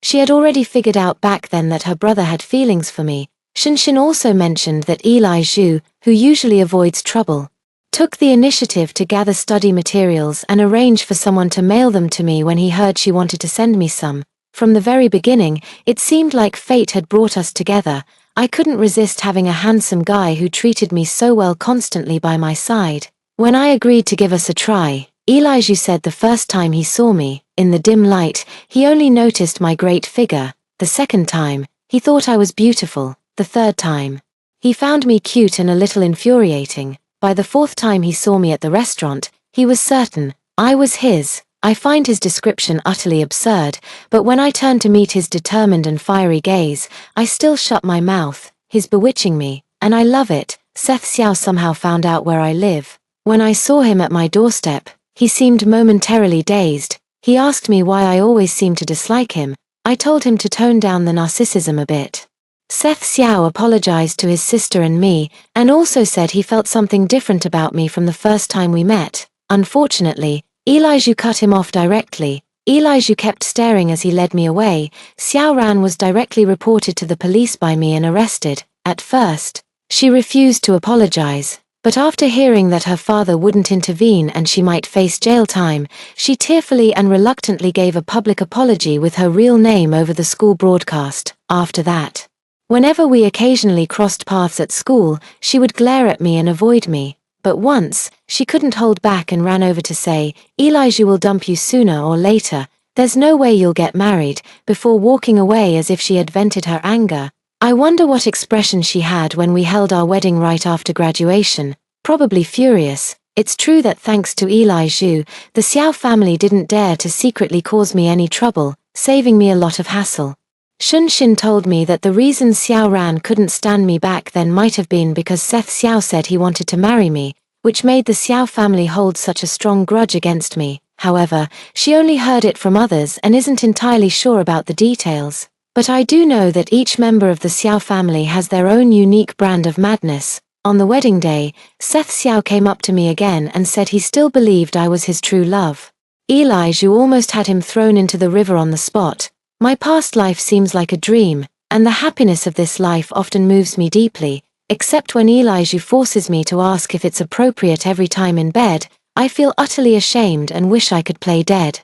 She had already figured out back then that her brother had feelings for me. Shunshin also mentioned that Eli Zhu, who usually avoids trouble, took the initiative to gather study materials and arrange for someone to mail them to me when he heard she wanted to send me some. From the very beginning, it seemed like fate had brought us together. I couldn't resist having a handsome guy who treated me so well constantly by my side. When I agreed to give us a try, Eli Zhu said the first time he saw me, in the dim light, he only noticed my great figure. The second time, he thought I was beautiful. The third time, he found me cute and a little infuriating. By the fourth time he saw me at the restaurant, he was certain I was his. I find his description utterly absurd, but when I turned to meet his determined and fiery gaze, I still shut my mouth. He's bewitching me, and I love it. Seth Xiao somehow found out where I live. When I saw him at my doorstep, he seemed momentarily dazed. He asked me why I always seemed to dislike him. I told him to tone down the narcissism a bit. Seth Xiao apologized to his sister and me, and also said he felt something different about me from the first time we met. Unfortunately, Eli Zhu cut him off directly. Eli Zhu kept staring as he led me away. Xiao Ran was directly reported to the police by me and arrested. At first, she refused to apologize. But after hearing that her father wouldn't intervene and she might face jail time, she tearfully and reluctantly gave a public apology with her real name over the school broadcast. After that, whenever we occasionally crossed paths at school, she would glare at me and avoid me. But once, she couldn't hold back and ran over to say, "Eli Zhu will dump you sooner or later. There's no way you'll get married," before walking away as if she had vented her anger. I wonder what expression she had when we held our wedding right after graduation. Probably furious. It's true that thanks to Eli Zhu, the Xiao family didn't dare to secretly cause me any trouble, saving me a lot of hassle. Shun Xin told me that the reason Xiao Ran couldn't stand me back then might have been because Seth Xiao said he wanted to marry me, which made the Xiao family hold such a strong grudge against me. However, she only heard it from others and isn't entirely sure about the details. But I do know that each member of the Xiao family has their own unique brand of madness. On the wedding day, Seth Xiao came up to me again and said he still believed I was his true love. Eli Zhu almost had him thrown into the river on the spot. My past life seems like a dream, and the happiness of this life often moves me deeply, except when Eli Zhu forces me to ask if it's appropriate every time in bed. I feel utterly ashamed and wish I could play dead.